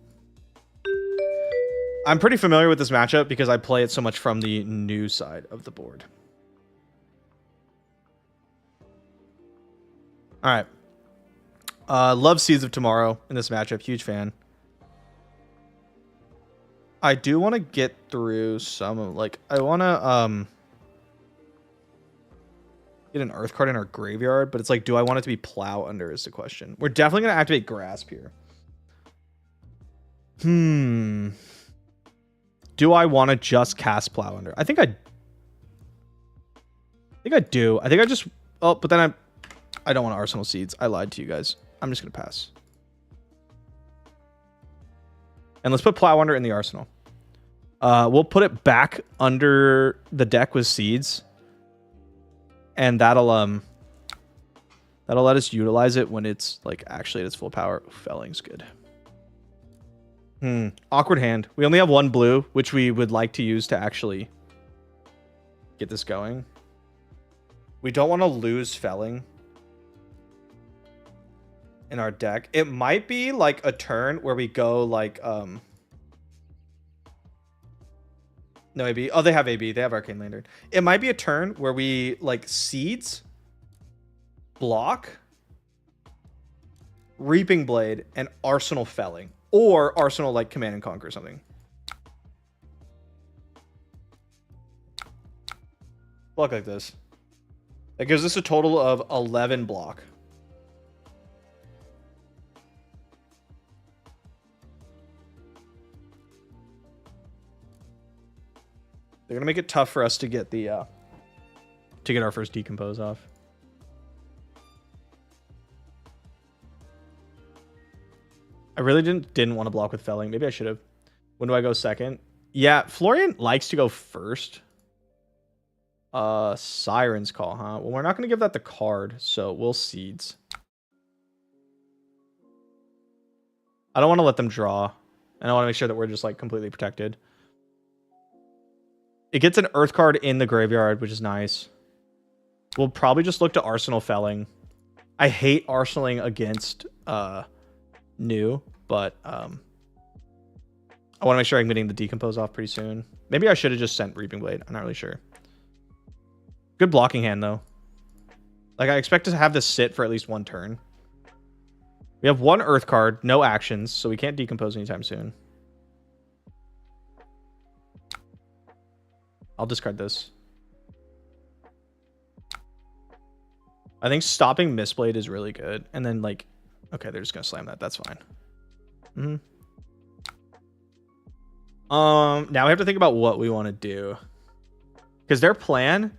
I'm pretty familiar with this matchup because I play it so much from the new side of the board. All right. Love Seeds of Tomorrow in this matchup. Huge fan. I do want to get through some of, like, I want to get an Earth card in our graveyard, but it's like, do I want it to be Plow Under is the question. We're definitely going to activate Grasp here. Do I want to just cast Plow Under? I think I do. I think I just... Oh, but then I don't want Arsenal Seeds. I lied to you guys. I'm just going to pass. And let's put Plow Under in the arsenal. We'll put it back under the deck with Seeds. And that'll let us utilize it when it's like actually at its full power. Felling's good. Awkward hand. We only have one blue, which we would like to use to actually get this going. We don't want to lose Felling in our deck. It might be like a turn where we go like no AB. Oh, they have AB. They have Arcane Lantern. It might be a turn where we like Seeds, block, Reaping Blade, and Arsenal Felling. Or Arsenal like Command and Conquer or something. Block like this. That gives us a total of 11 block. They're gonna make it tough for us to get the to get our first decompose off. I really didn't want to block with Felling. Maybe I should have. When do I go second? Yeah, Florian likes to go first. Siren's Call, huh? Well, we're not gonna give that the card, so we'll Seeds. I don't want to let them draw, and I want to make sure that we're just like completely protected. It gets an Earth card in the graveyard, which is nice. We'll probably just look to Arsenal Felling. I hate arsenaling against new, but I want to make sure I'm getting the decompose off pretty soon. Maybe I should have just sent Reaping Blade. I'm not really sure. Good blocking hand, though. Like, I expect to have this sit for at least one turn. We have one Earth card, no actions, so we can't decompose anytime soon. I'll discard this. I think stopping Mistblade is really good. And then, like, okay, they're just going to slam that. That's fine. Now we have to think about what we want to do. Because their plan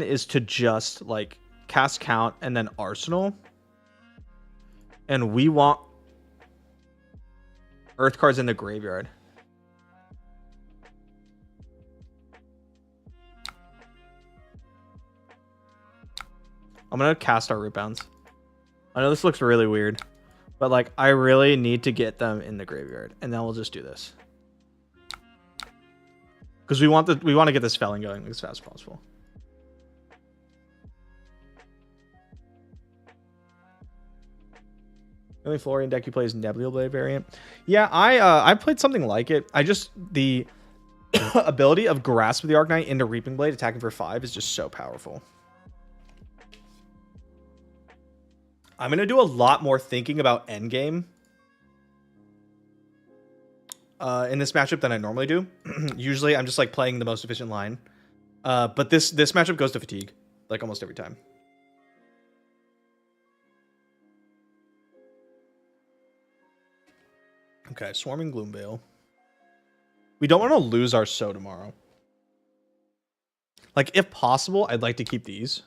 is to just, like, cast Count and then Arsenal. And we want Earth cards in the graveyard. I'm going to cast our Root Bounds. I know this looks really weird, but like I really need to get them in the graveyard, and then we'll just do this. Because we want to get this Felling going as fast as possible. The only Florian deck you play is Nebula Blade variant. Yeah, I played something like it. I just the ability of Grasp of the Arcanite into Reaping Blade attacking for 5 is just so powerful. I'm going to do a lot more thinking about endgame in this matchup than I normally do. Usually I'm just like playing the most efficient line. But this matchup goes to Fatigue like almost every time. Okay, Swarming Gloomveil. We don't want to lose our So tomorrow. Like, if possible, I'd like to keep these.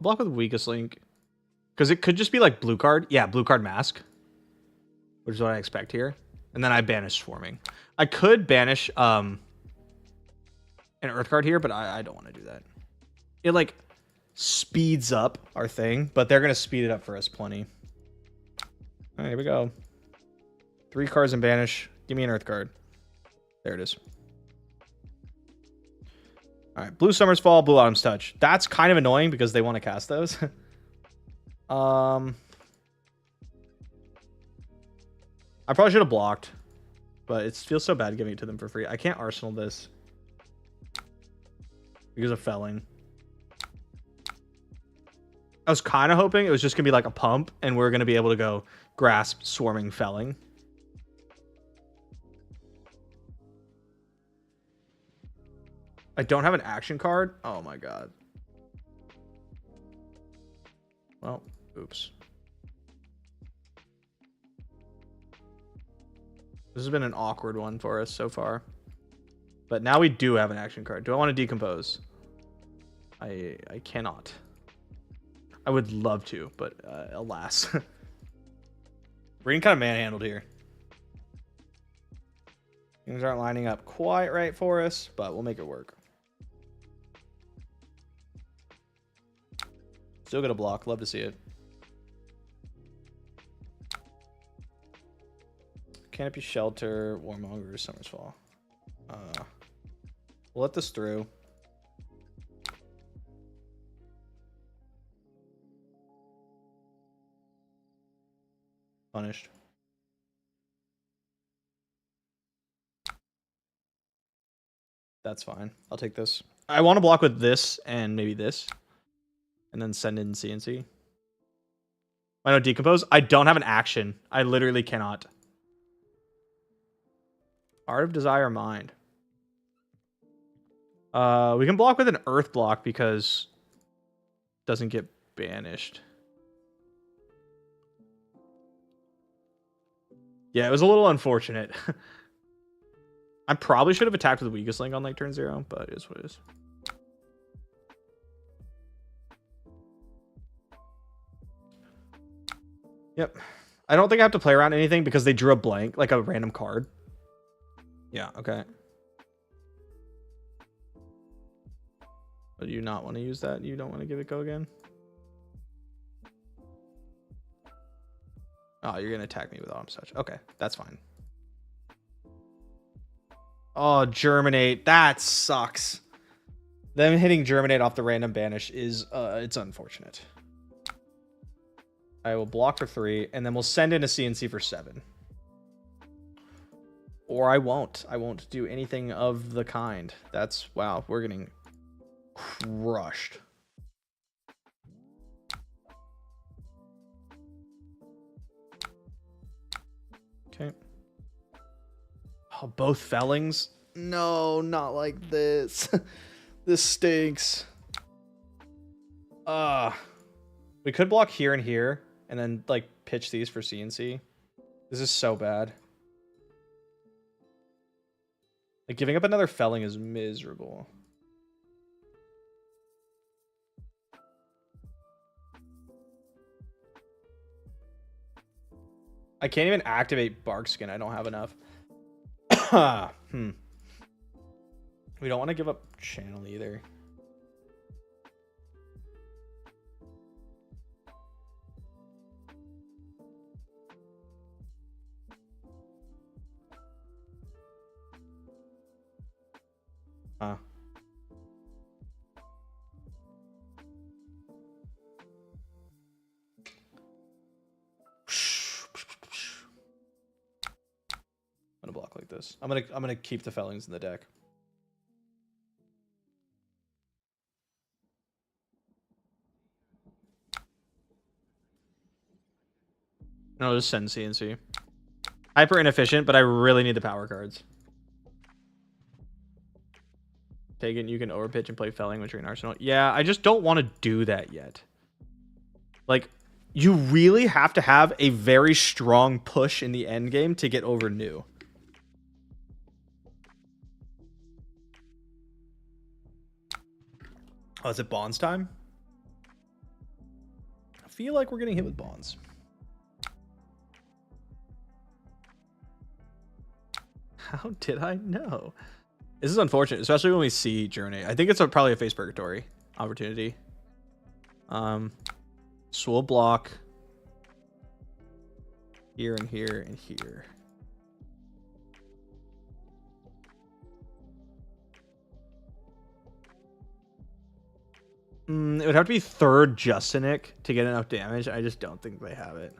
Block with weakest link. Because it could just be like blue card. Yeah, blue card mask. Which is what I expect here. And then I banish Swarming. I could banish an Earth card here, but I don't want to do that. It like speeds up our thing, but they're going to speed it up for us plenty. All right, here we go. 3 cards and banish. Give me an Earth card. There it is. All right, Blue Summer's Fall, Blue Autumn's Touch. That's kind of annoying because they want to cast those. I probably should have blocked, but it feels so bad giving it to them for free. I can't Arsenal this because of Felling. I was kind of hoping it was just going to be like a pump and we're going to be able to go Grasp, Swarming, Felling. I don't have an action card. Oh my god. Well, oops. This has been an awkward one for us so far. But now we do have an action card. Do I want to decompose? I cannot. I would love to, but alas. We're getting kind of manhandled here. Things aren't lining up quite right for us, but we'll make it work. Still got a block. Love to see it. Canopy Shelter, Warmonger, Summer's Fall. We'll let this through. Punished. That's fine. I'll take this. I want to block with this and maybe this. And then send in CNC. Why not decompose? I don't have an action. I literally cannot. Art of Desire Mind. We can block with an Earth block because it doesn't get banished. Yeah, it was a little unfortunate. I probably should have attacked with the weakest link on like turn 0, but it is what it is. Yep. I don't think I have to play around anything because they drew a blank, like a random card. Yeah, okay. But do you not want to use that? You don't want to give it go again? Oh, you're going to attack me with Autumn Touch. Okay, that's fine. Oh, Germinate. That sucks. Them hitting Germinate off the random banish is, it's unfortunate. I will block for 3, and then we'll send in a CNC for 7. Or I won't. I won't do anything of the kind. That's, wow, we're getting crushed. Okay. Oh, both Fellings? No, not like this. This stinks. We could block here and here, and then, like, pitch these for CNC. This is so bad. Like, giving up another Felling is miserable. I can't even activate Barkskin. I don't have enough. We don't want to give up Channel either. I'm gonna block like this. I'm gonna keep the Fellings in the deck. I'll just send CNC. Hyper inefficient, but I really need the power cards. Take it, you can overpitch and play Felling with your Arsenal. Yeah, I just don't want to do that yet. Like, you really have to have a very strong push in the end game to get over new. Oh, is it Bonds time? I feel like we're getting hit with Bonds. How did I know? This is unfortunate, especially when we see Germinate. I think it's probably a face purgatory opportunity. So we'll block here and here and here. It would have to be third Justinic to get enough damage. I just don't think they have it.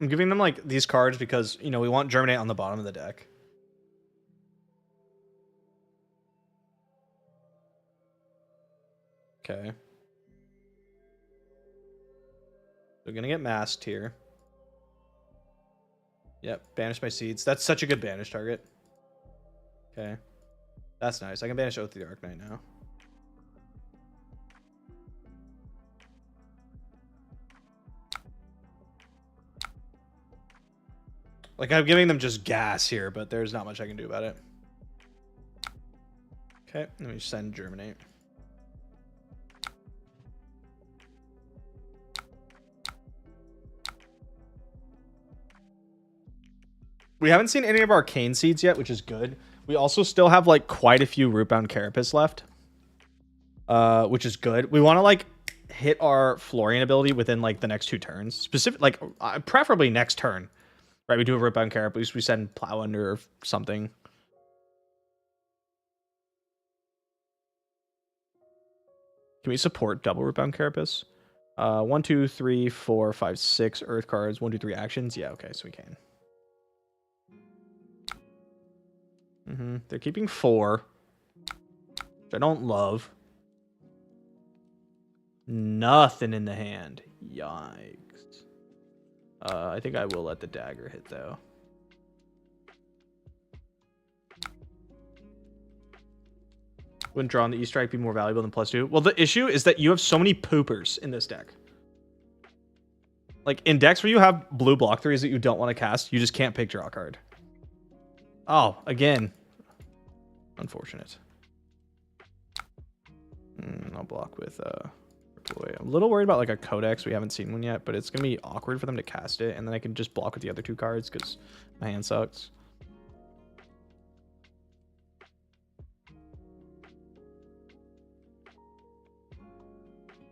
I'm giving them like these cards because, you know, we want Germinate on the bottom of the deck. Okay. They're gonna get masked here. Yep, banish my seeds. That's such a good banish target. Okay. That's nice. I can banish Oath of the Arcanite now. Like, I'm giving them just gas here, but there's not much I can do about it. Okay, let me send Germinate. We haven't seen any of our Arcane Seeds yet, which is good. We also still have, like, quite a few Rootbound Carapace left, which is good. We want to, like, hit our Florian ability within, like, the next 2 turns. Preferably next turn. Right, we do a Rootbound Carapace, we send Plow Under or something. Can we support double Rootbound Carapace? 1, 2, 3, 4, 5, 6 Earth cards. 1, 2, 3 actions. Yeah, okay, so we can. They're keeping 4, which I don't love. Nothing in the hand. Yikes. I think I will let the dagger hit, though. Wouldn't draw on the E-Strike be more valuable than +2? Well, the issue is that you have so many poopers in this deck. Like, in decks where you have blue block 3s that you don't want to cast, you just can't pick draw card. Oh, again. Unfortunate. I'll block with... I'm a little worried about like a Codex. We haven't seen one yet, but it's gonna be awkward for them to cast it, and then I can just block with the other 2 cards because my hand sucks.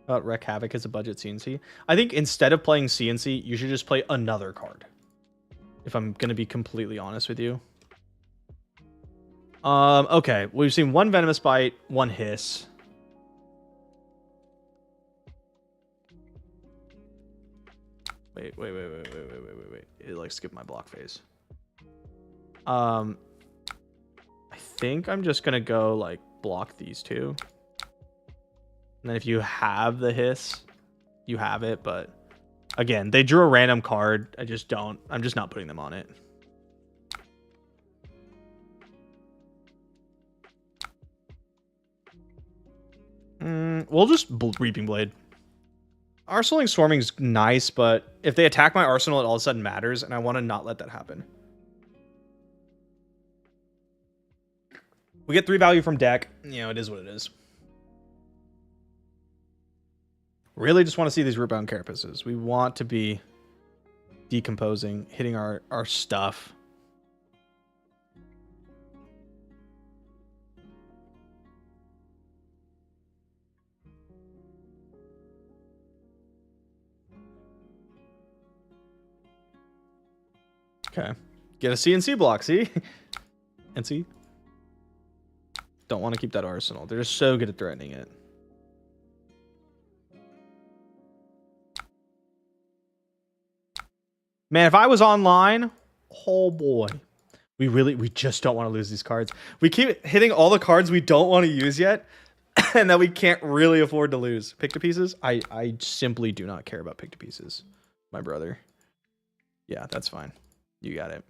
Wreck Havoc as a budget CNC. I think instead of playing CNC, you should just play another card. If I'm gonna be completely honest with you. Okay, we've seen 1 Venomous Bite, 1 Hiss. Wait. It like skipped my block phase. I think I'm just gonna go like block these 2. And then if you have the Hiss, you have it, but again, they drew a random card. I'm just not putting them on it. We'll just Reaping Blade. Arsenaling Swarming's nice, but if they attack my arsenal, it all of a sudden matters, and I want to not let that happen. We get 3 value from deck. You know, it is what it is. Really just want to see these Rootbound Carapaces. We want to be decomposing, hitting our stuff. Okay. Get a CNC block, see? And see? Don't want to keep that arsenal. They're just so good at threatening it. Man, if I was online Oh boy. We just don't want to lose these cards. We keep hitting all the cards we don't want to use yet, and that we can't really afford to lose. Pick to pieces? I simply do not care about pick to pieces, my brother. Yeah, that's fine. You got it.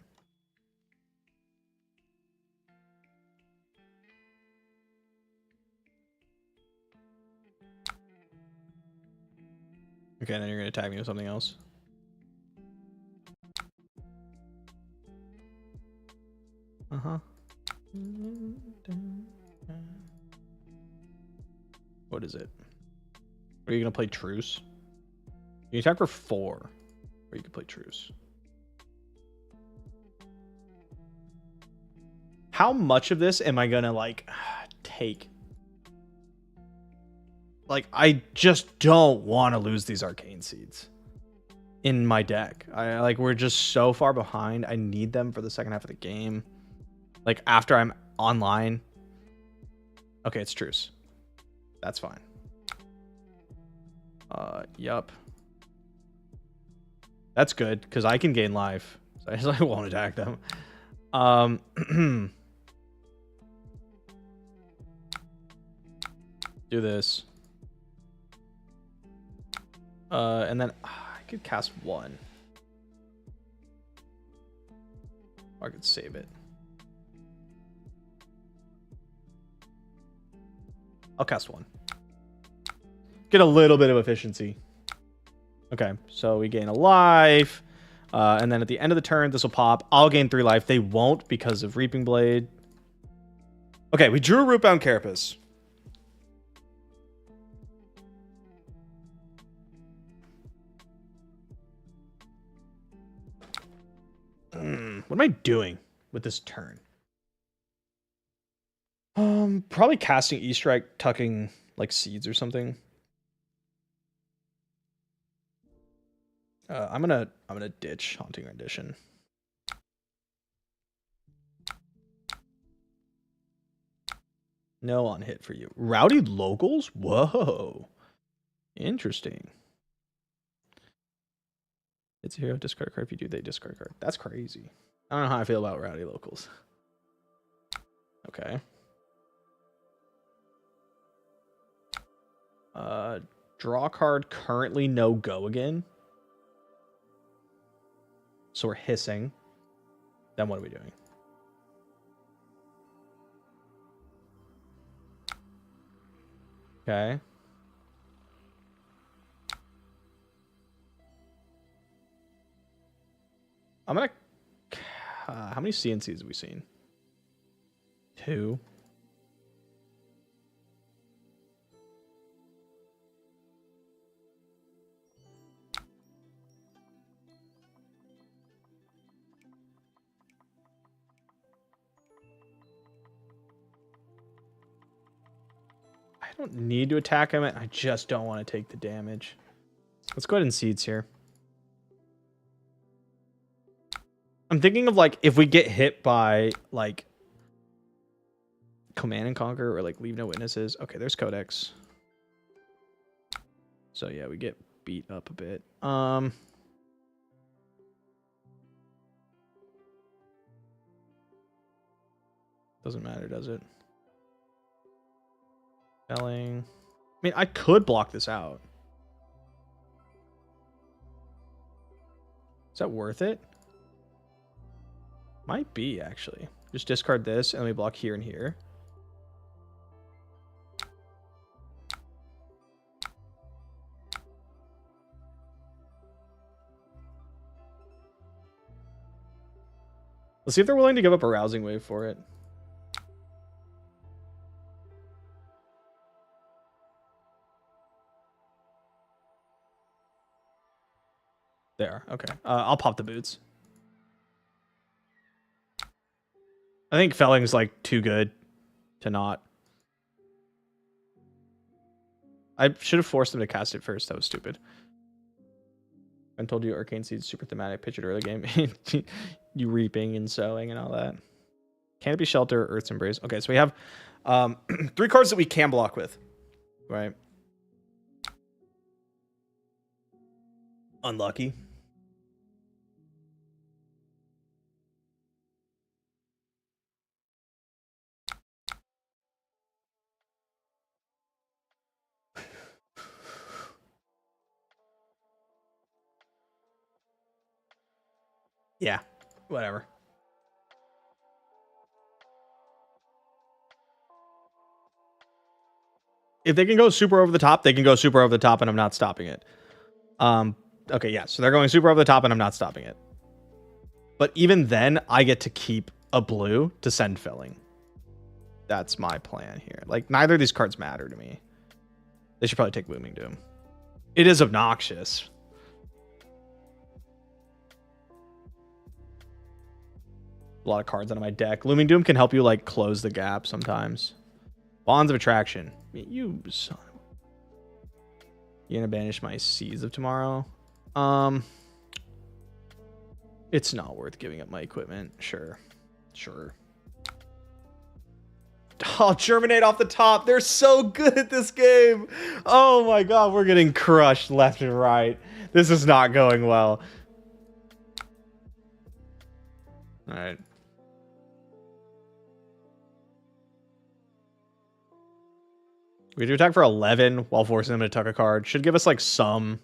Okay, then you're gonna tag me with something else. Uh-huh. What is it? Are you gonna play Truce? You can attack for 4, or you can play Truce. How much of this am I gonna like take? Like, I just don't want to lose these arcane seeds in my deck. We're just so far behind. I need them for the second half of the game. Like, after I'm online. Okay, it's Truce. That's fine. Yup. That's good, because I can gain life. So I just won't attack them. Do this. And then I could cast 1. Or I could save it. I'll cast 1. Get a little bit of efficiency. Okay, so we gain a life. And then at the end of the turn, this will pop. I'll gain 3 life. They won't because of Reaping Blade. Okay, we drew a Rootbound Carapace. What am I doing with this turn? Probably casting E-Strike, tucking like seeds or something. I'm gonna ditch Haunting Rendition. No on hit for you. Rowdy Locals? Whoa. Interesting. It's a hero, discard a card. If you do, they discard a card. That's crazy. I don't know how I feel about Rowdy Locals. Okay. Draw card, currently no go again. So we're hissing. Then what are we doing? Okay. I'm gonna... how many CNCs have we seen? 2. I don't need to attack him. I just don't want to take the damage. Let's go ahead and seeds here. I'm thinking of like if we get hit by like Command and Conquer or like Leave No Witnesses. Okay, there's Codex. So yeah, we get beat up a bit. Doesn't matter, does it? Spelling. I mean, I could block this out. Is that worth it? Might be, actually. Just discard this, and we block here and here. Let's see if they're willing to give up a Rousing Wave for it. There, okay. I'll pop the boots. I think Felling's like too good to not. I should have forced them to cast it first. That was stupid. I told you Arcane Seed's super thematic. Pitch it early game. You reaping and sowing and all that. Canopy Shelter, Earth's Embrace. Okay, so we have 3 cards that we can block with. Right. Unlucky. Yeah, whatever. If they can go super over the top, they can go super over the top, and I'm not stopping it. Okay, yeah, so they're going super over the top, and I'm not stopping it. But even then, I get to keep a blue to send filling. That's my plan here. Like, neither of these cards matter to me. They should probably take Booming Doom. It is obnoxious. A lot of cards out of my deck. Looming Doom can help you, like, close the gap sometimes. Bonds of Attraction. You son. You're gonna banish my Seas of Tomorrow. It's not worth giving up my equipment. Sure. Oh, Germinate off the top. They're so good at this game. Oh my god, we're getting crushed left and right. This is not going well. All right. We do attack for 11 while forcing them to tuck a card. Should give us like some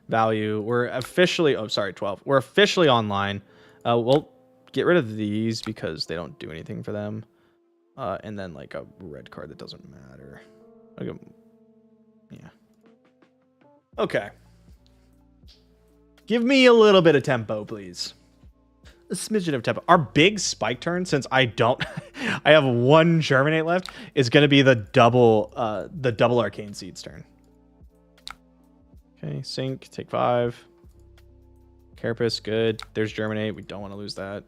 value. We're officially, 12. We're officially online. We'll get rid of these because they don't do anything for them. And then like a red card that doesn't matter. Okay. Yeah. Okay. Give me a little bit of tempo, please. A smidgen of tempo. Our big spike turn, since I have one Germinate left, is going to be the double Arcane Seeds turn. Okay, Sink, take 5. Carapace, good. There's Germinate. We don't want to lose that.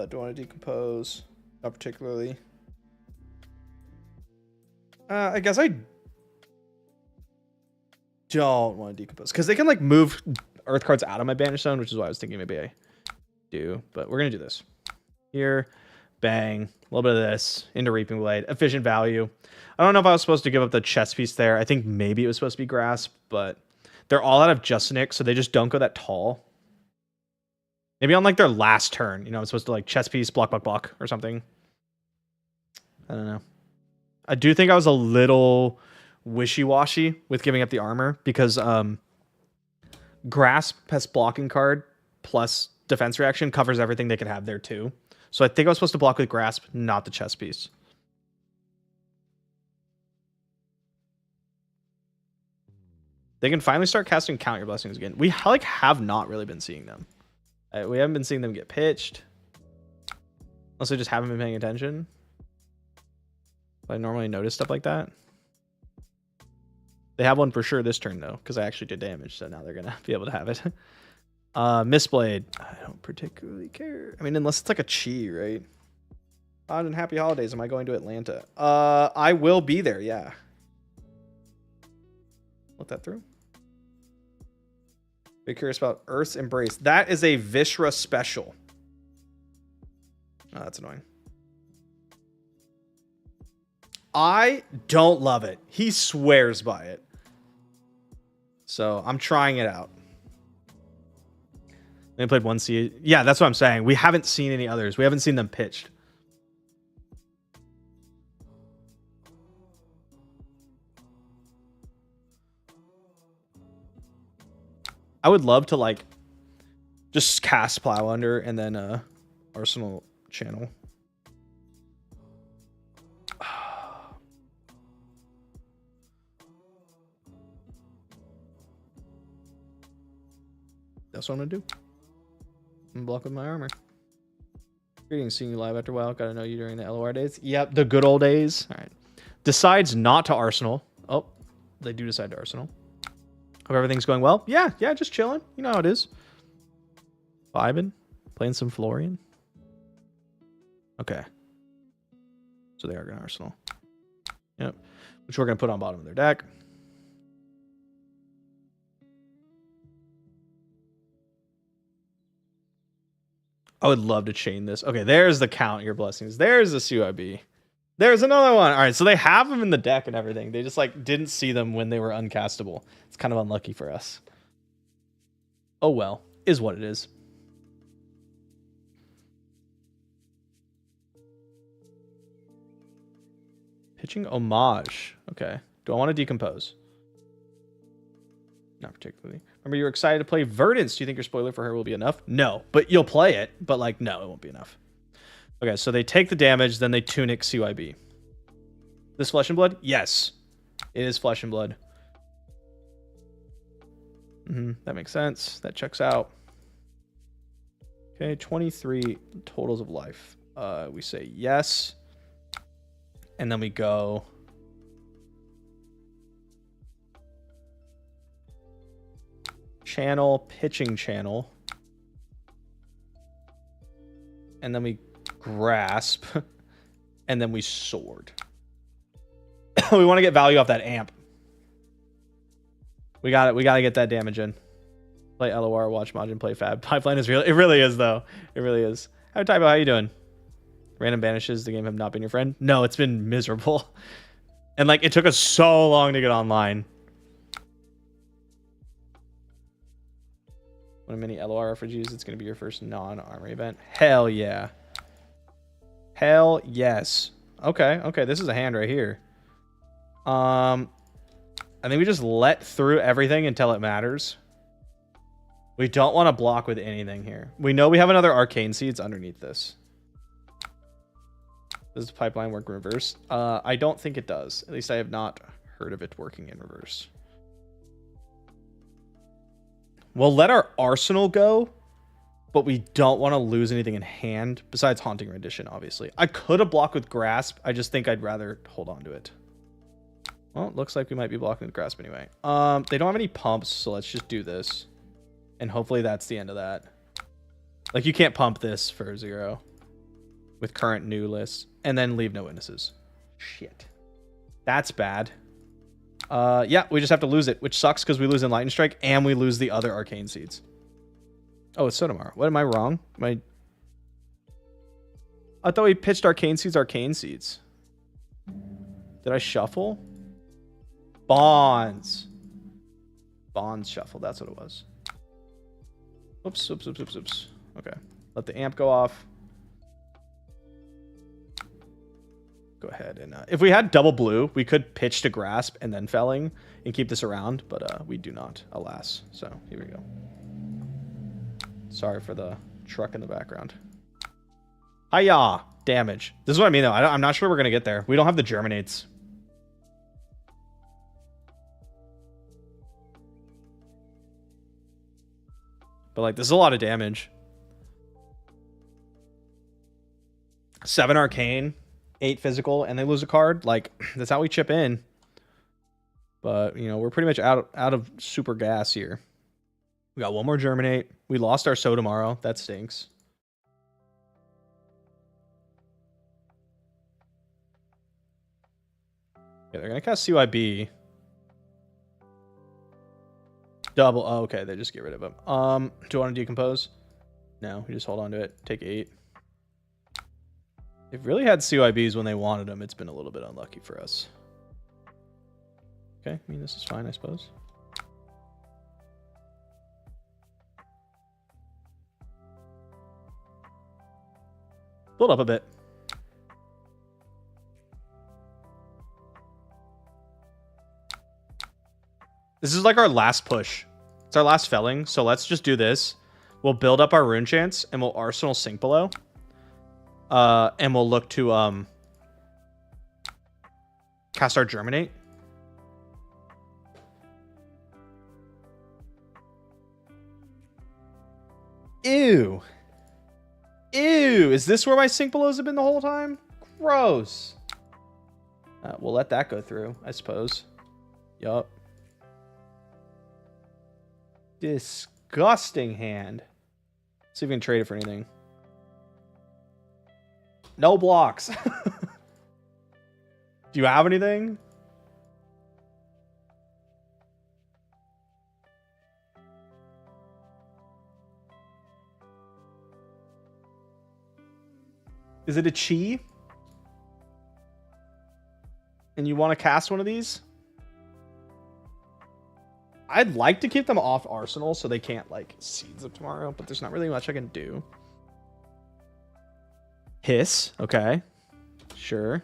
Don't want to decompose. Not particularly. I guess I don't want to decompose because they can like move earth cards out of my banish zone, which is why I was thinking maybe I do. But we're gonna do this. Here, bang, a little bit of this into Reaping Blade, efficient value. I don't know if I was supposed to give up the chess piece there. I think maybe it was supposed to be Grasp, but they're all out of Justinic, so they just don't go that tall. Maybe on like their last turn, you know, I'm supposed to like chess piece, block, or something. I don't know. I do think I was a little wishy-washy with giving up the armor because Grasp has blocking card plus defense reaction covers everything they could have there too. So I think I was supposed to block with Grasp, not the chess piece. They can finally start casting Count Your Blessings again. We like have not really been seeing them. We haven't been seeing them get pitched. Unless I just haven't been paying attention. I normally notice stuff like that. They have one for sure this turn, though, because I actually did damage, so now they're going to be able to have it. Mistblade. I don't particularly care. I mean, unless it's like a chi, right? On Happy Holidays, am I going to Atlanta? I will be there, yeah. Look that through. Very curious about Earth's Embrace. That is a Vishra special. Oh, that's annoying. I don't love it. He swears by it. So I'm trying it out. They played one C. Yeah, that's what I'm saying. We haven't seen any others. We haven't seen them pitched. I would love to like just cast Plow Under and then Arsenal Channel. That's what I'm gonna do. I'm gonna block with my armor. Greetings, seeing you live after a while. Gotta know you during the LOR days. Yep, the good old days. All right. Decides not to Arsenal. Oh, they do decide to Arsenal. Hope everything's going well. Yeah, just chilling. You know how it is. Vibing. Playing some Florian. Okay. So they are going to Arsenal. Yep. Which we're going to put on bottom of their deck. I would love to chain this. Okay, there's the Count Your Blessings. There's the CUIB. There's another one. All right, so they have them in the deck and everything. They just like didn't see them when they were uncastable. It's kind of unlucky for us. Oh well, is what it is. Pitching homage. Okay. Do I want to decompose? Not particularly. Remember, you were excited to play Verdance. Do you think your spoiler for her will be enough? No, but you'll play it. But like, no, it won't be enough. Okay, so they take the damage, then they tunic CYB. This Flesh and Blood? Yes. It is Flesh and Blood. That makes sense. That checks out. Okay, 23 totals of life. We say yes. And then we go... Channel, pitching channel. And then we grasp. And then we sword. We want to get value off that amp. We got it. We got to get that damage in. Play LOR, watch Majin play Fab. Pipeline is real. It really is, though. It really is. Hi, Tybo. How you doing? Random banishes. The game have not been your friend. No, it's been miserable. And like, it took us so long to get online. One of many LOR refugees. It's going to be your first non-armory event. Hell yeah. Hell yes. Okay. Okay. This is a hand right here. I think we just let through everything until it matters. We don't want to block with anything here. We know we have another Arcane Seeds underneath this. Does the pipeline work in reverse? I don't think it does. At least I have not heard of it working in reverse. We'll let our arsenal go, but we don't want to lose anything in hand besides Haunting Rendition, obviously. I could have blocked with Grasp. I just think I'd rather hold on to it. Well, it looks like we might be blocking with Grasp anyway. They don't have any pumps, so let's just do this. And hopefully that's the end of that. Like, you can't pump this for 0 with current new lists. And then leave no witnesses. Shit. That's bad. Yeah, we just have to lose it, which sucks because we lose Enlightened Strike and we lose the other Arcane Seeds. Oh, it's Sotomar. What, am I wrong? I thought we pitched Arcane Seeds, Arcane Seeds. Did I shuffle? Bonds. Bonds shuffle. That's what it was. Oops, oops, oops, oops, oops. Okay. Let the amp go off. Go ahead and... if we had double blue, we could pitch to Grasp and then Felling and keep this around, but we do not, alas. So, here we go. Sorry for the truck in the background. Hiya! Damage. This is what I mean, though. I'm not sure we're going to get there. We don't have the Germinates. But, like, this is a lot of damage. 7 Arcane, 8 Physical, and they lose a card. Like, that's how we chip in. But, you know, we're pretty much out of super gas here. We got one more Germinate. We lost our So tomorrow. That stinks. Yeah, they're going to cast CYB. Double. Oh, okay. They just get rid of him. Do you want to decompose? No, we just hold on to it. Take 8. They've really had CYBs when they wanted them. It's been a little bit unlucky for us. Okay, I mean, this is fine, I suppose. Build up a bit. This is like our last push. It's our last felling, so let's just do this. We'll build up our rune chance, and we'll Arsenal Sink Below. And we'll look to cast our Germinate. Ew. Ew. Is this where my Sink Belows have been the whole time? Gross. We'll let that go through, I suppose. Yup. Disgusting hand. Let's see if we can trade it for anything. No blocks. Do you have anything? Is it a Chi? and you want to cast one of these, I'd like to keep them off Arsenal so they can't like Seeds of Tomorrow, but there's not really much I can do. Hiss, okay. Sure.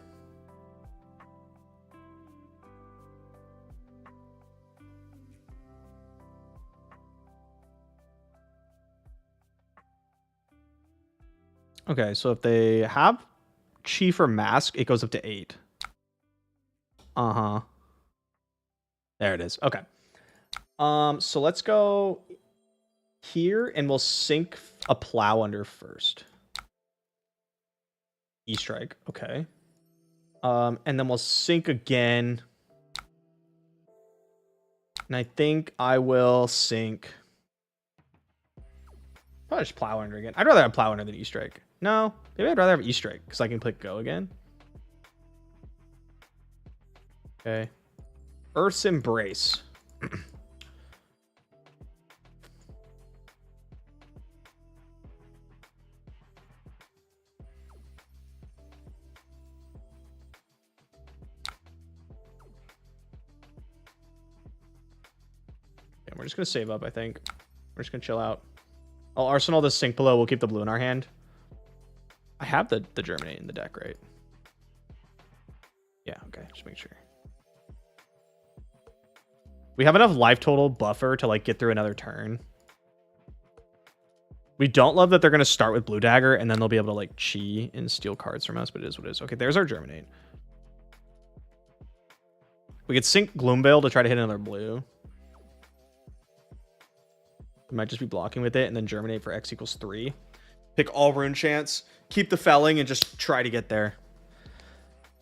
Okay, so if they have Chief or Mask, it goes up to 8. Uh-huh. There it is. Okay. So let's go here and we'll sink a Plow under first. E-Strike, okay. And then we'll sink again. And I think I will sink. Probably just Plow under again. I'd rather have Plow under than E-Strike. No, maybe I'd rather have E-Strike because I can click Go again. Okay. Earth's Embrace. We're just going to save up, I think. We're just going to chill out. I'll Arsenal this sink below. We'll keep the blue in our hand. I have the Germinate in the deck, right? Yeah, okay. Just make sure. We have enough life total buffer to like get through another turn. We don't love that they're going to start with Blue Dagger and then they'll be able to like chi and steal cards from us, but it is what it is. Okay, there's our Germinate. We could sink Gloomveil to try to hit another blue. We might just be blocking with it and then Germinate for X equals 3. Pick all rune chance, keep the felling, and just try to get there.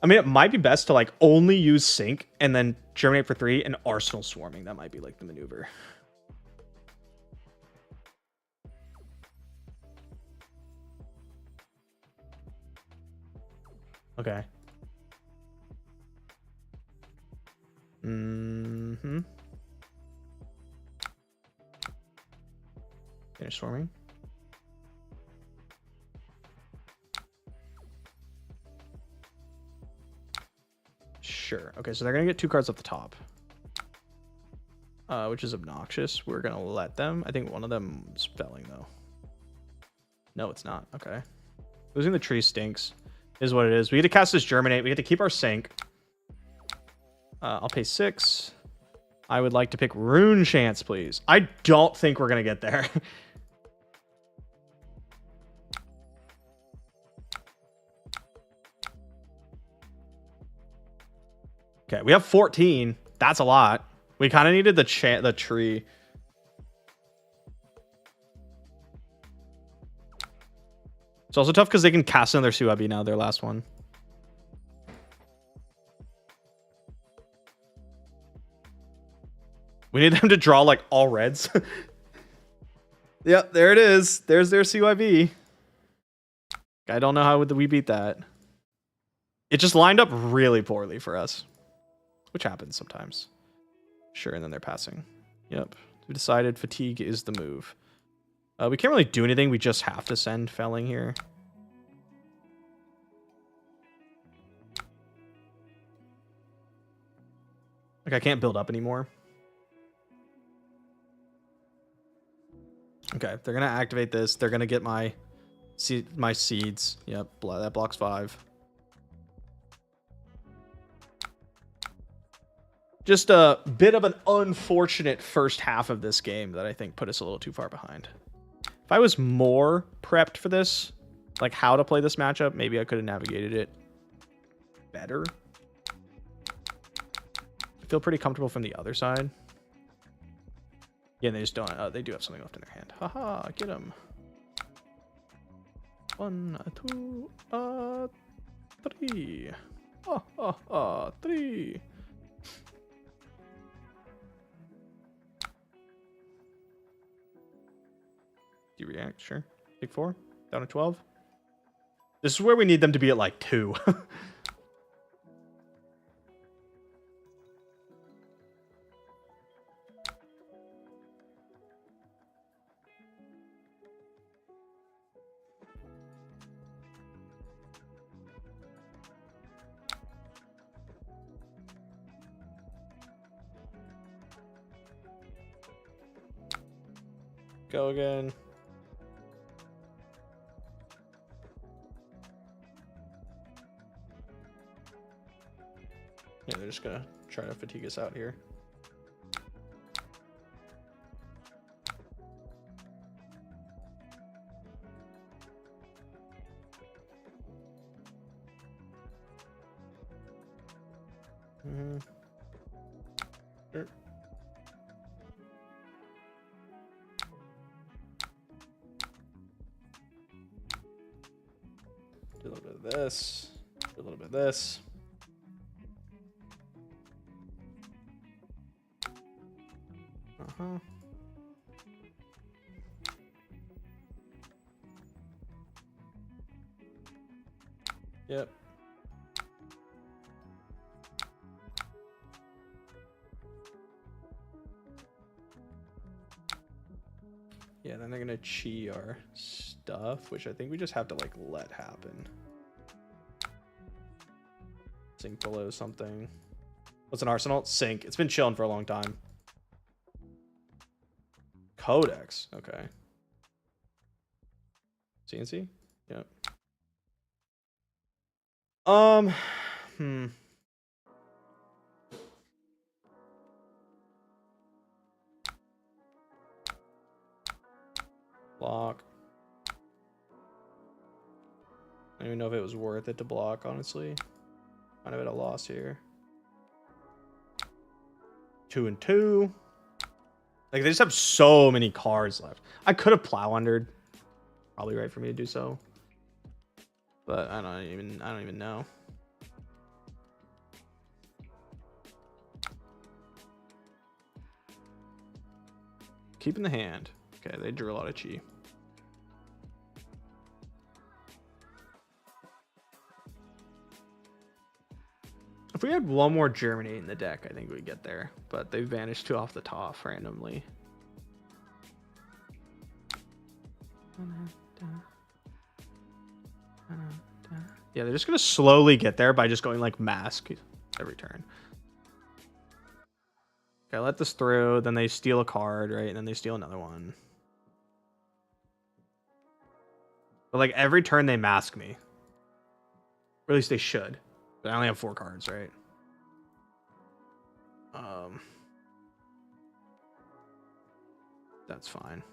I mean, it might be best to like only use Sync and then Germinate for 3 and Arsenal Swarming. That might be like the maneuver. Okay. Mm-hmm. Finish Swarming. Sure. Okay, so they're going to get 2 cards off the top. Which is obnoxious. We're going to let them. I think one of them is felling, though. No, it's not. Okay. Losing the tree stinks. Is what it is. We get to cast this Germinate. We get to keep our Sync. I'll pay 6. I would like to pick Rune Chance, please. I don't think we're going to get there. Okay, we have 14. That's a lot. We kind of needed the tree. It's also tough because they can cast another Suabi now, their last one. We need them to draw like all reds. Yep, there it is. There's their CYV. I don't know how we beat that. It just lined up really poorly for us, which happens sometimes. Sure, and then they're passing. Yep, we decided fatigue is the move. We can't really do anything. We just have to send felling here. Like, I can't build up anymore. Okay, they're going to activate this. They're going to get my seeds. Yep, that blocks 5. Just a bit of an unfortunate first half of this game that I think put us a little too far behind. If I was more prepped for this, like how to play this matchup, maybe I could have navigated it better. I feel pretty comfortable from the other side. Yeah, they just don't. They do have something left in their hand. Haha, get them. 1, 2, 3. 3. Do you react? Sure. Take 4. Down to 12. This is where we need them to be at like 2. Go again. Yeah, they're just gonna try to fatigue us out here. Sure. Do a little bit of this. Do a little bit of this. Yep. Yeah, then they're gonna chi our stuff, which I think we just have to like let happen. Sink below something. What's an arsenal? Sink. It's been chilling for a long time. Codex. Okay. CNC? Yep. Block. I don't even know if it was worth it to block, honestly. Kind of at a loss here. 2 and 2. Like, they just have so many cards left. I could have plow undered. Probably right for me to do so. But I don't even know. Keep in the hand. Okay, they drew a lot of chi. If we had one more Germany in the deck, I think we'd get there. But they vanished 2 off the top randomly. Yeah, they're just going to slowly get there by just going like mask every turn. Okay, let this through. Then they steal a card, right? And then they steal another one. But like every turn they mask me. Or at least they should. But I only have 4 cards, right? That's fine.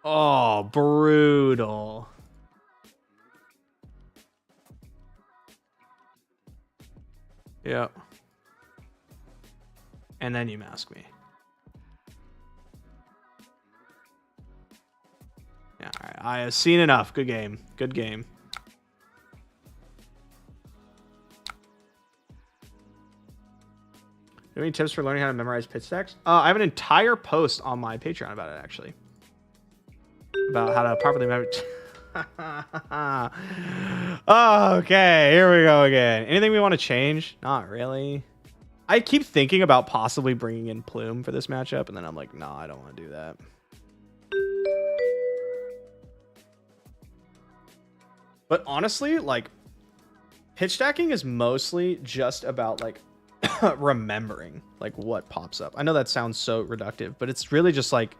Oh, brutal. Yep. And then you mask me. Yeah, all right. I have seen enough. Good game. Good game. Do you have any tips for learning how to memorize pitch decks? I have an entire post on my Patreon about it, actually. About how to properly memorize. Okay, here we go again. Anything we want to change? Not really. I keep thinking about possibly bringing in Plume for this matchup, and then I'm like, nah, I don't want to do that. But honestly, like, pitch stacking is mostly just about like remembering like what pops up. I know that sounds so reductive, but it's really just like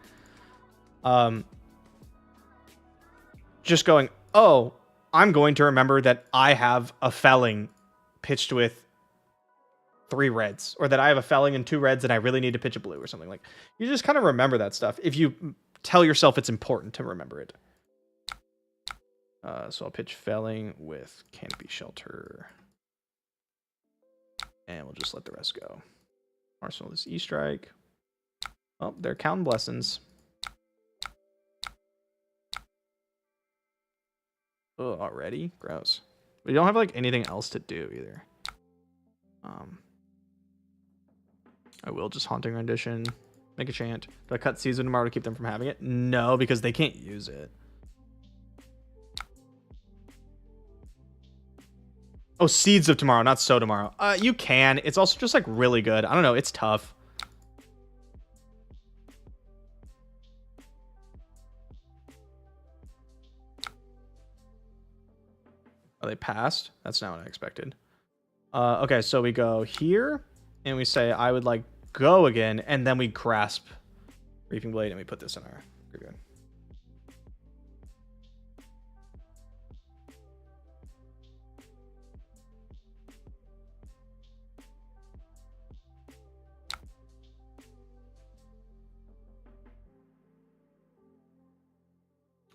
just going, oh, I'm going to remember that I have a felling pitched with 3 reds, or that I have a felling and 2 reds and I really need to pitch a blue or something. Like, you just kind of remember that stuff if you tell yourself it's important to remember it. So I'll pitch felling with canopy shelter. And we'll just let the rest go. Arsenal is E-Strike. Oh, they're counting blessings. Oh, already? Gross. We don't have like anything else to do either. I will just Haunting Rendition. Make a chant. Do I cut Season tomorrow to keep them from having it? No, because they can't use it. Oh, Seeds of Tomorrow, not So Tomorrow. You can. It's also just like really good. I don't know. It's tough. Oh, they passed? That's not what I expected. Okay, so we go here and we say I would like go again, and then we grasp Reaping Blade, and we put this in our graveyard.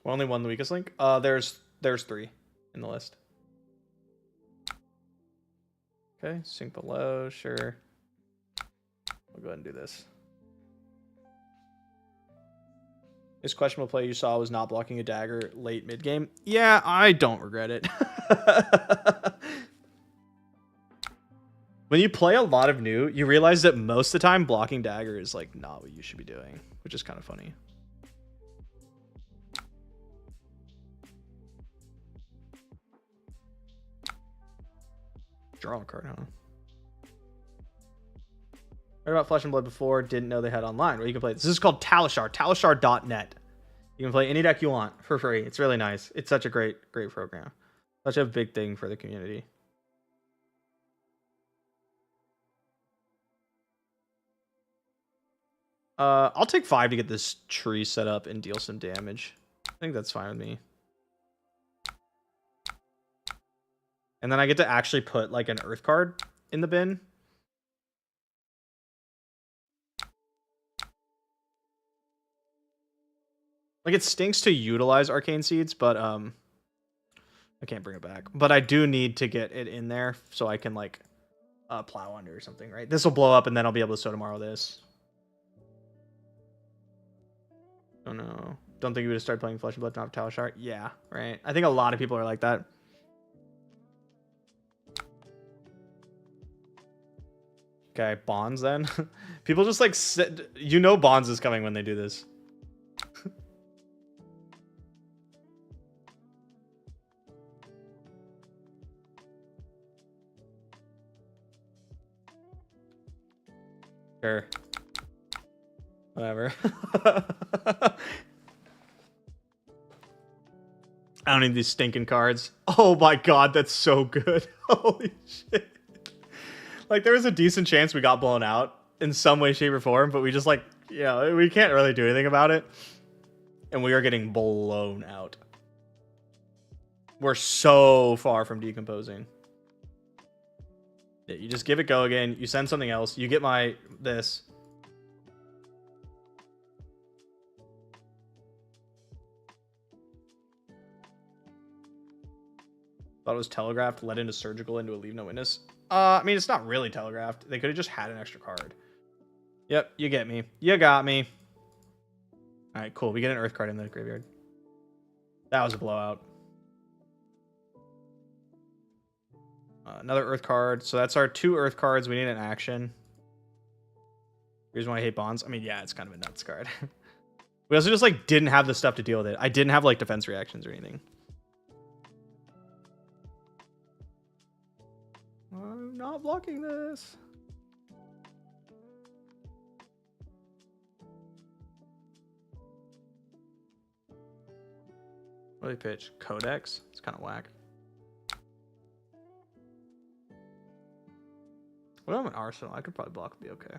We're only one the weakest link. There's 3 in the list. Okay, sink below, sure. We'll go ahead and do this. This questionable play you saw was not blocking a dagger late mid game. Yeah, I don't regret it. When you play a lot of new, you realize that most of the time blocking dagger is like not what you should be doing, which is kind of funny. Draw a card, huh? Heard about Flesh and Blood before, didn't know they had online where you can play this. This is called Talishar, talishar.net. You can play any deck you want for free. It's really nice. It's such a great program. Such a big thing for the community. I'll take 5 to get this tree set up and deal some damage. I think that's fine with me. And then I get to actually put like an earth card in the bin. Like, it stinks to utilize Arcane Seeds, but I can't bring it back. But I do need to get it in there so I can like plow under or something, right? This will blow up and then I'll be able to Sotomorrow this. Oh no. Don't think you would have started playing Flesh and Blood, not Talishar? Yeah, right. I think a lot of people are like that. Okay, Bonds then. People just like sit, you know Bonds is coming when they do this. Sure. Whatever. I don't need these stinking cards. Oh my god, that's so good. Holy shit. Like, there was a decent chance we got blown out in some way, shape, or form, but we just like, yeah, we can't really do anything about it. And we are getting blown out. We're so far from decomposing. Yeah, you just give it go again. You send something else. You get this. Thought it was telegraphed, led into surgical, into a leave no witness. I mean, it's not really telegraphed. They could have just had an extra card. Yep, you get me. You got me. All right, cool. We get an earth card in the graveyard. That was a blowout. Another earth card. So that's our 2 earth cards. We need an action. Reason why I hate Bonds. I mean, yeah, it's kind of a nuts card. We also just like didn't have the stuff to deal with it. I didn't have like defense reactions or anything. I'm not blocking this. What do they pitch? Codex? It's kind of whack. Well, I'm an Arsenal. I could probably block and be okay.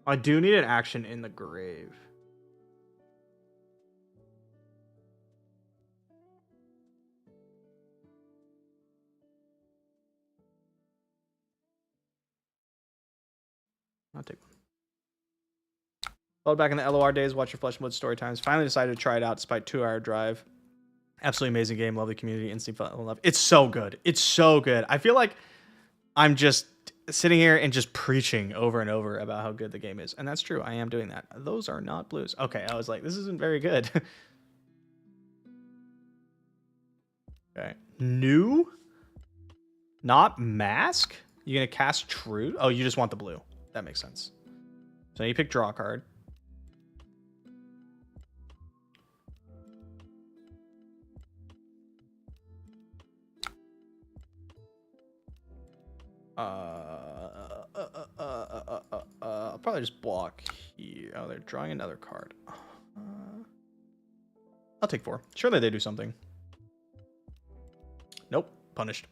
I do need an action in the grave. I'll take one. Followed back in the LOR days, watch your Flesh and Blood story times. Finally decided to try it out despite 2-hour drive. Absolutely amazing game. Love the community. Instant fun love. It's so good. It's so good. I feel like I'm just sitting here and just preaching over and over about how good the game is. And that's true. I am doing that. Those are not blues. Okay, I was like, this isn't very good. Okay. New? Not mask? You're going to cast True? Oh, you just want the blue. That makes sense. So you pick draw card. I'll probably just block here. Oh, they're drawing another card. I'll take 4. Surely they do something. Nope. Punished.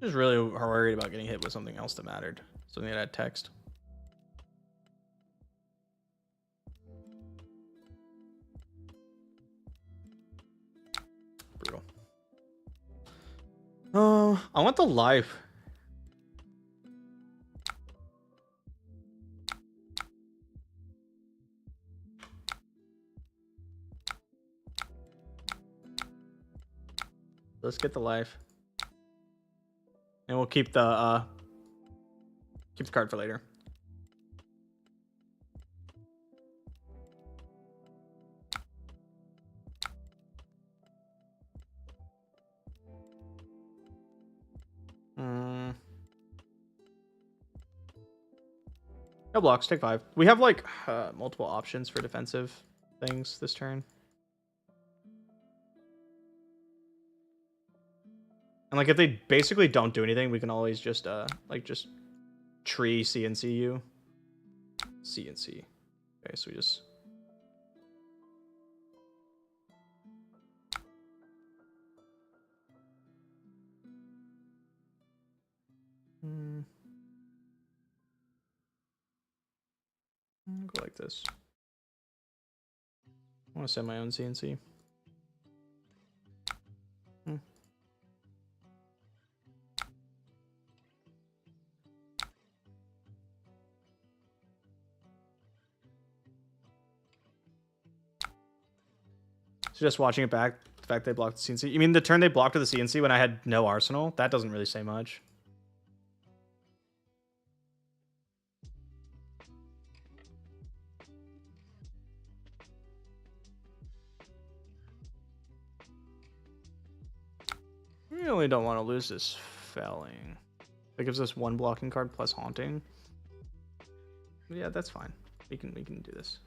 was really worried about getting hit with something else that mattered. Something that had text. Brutal. Oh, I want the life. Let's get the life. And we'll keep the card for later. No blocks, take 5. We have like multiple options for defensive things this turn. And like if they basically don't do anything, we can always just like just tree CNC you. CNC. Okay, so we just go like this. I want to send my own CNC. So just watching it back, the fact they blocked the CNC. You mean the turn they blocked to the CNC when I had no arsenal? That doesn't really say much. We really don't want to lose this felling. That gives us 1 blocking card plus haunting. Yeah, that's fine. We can do this.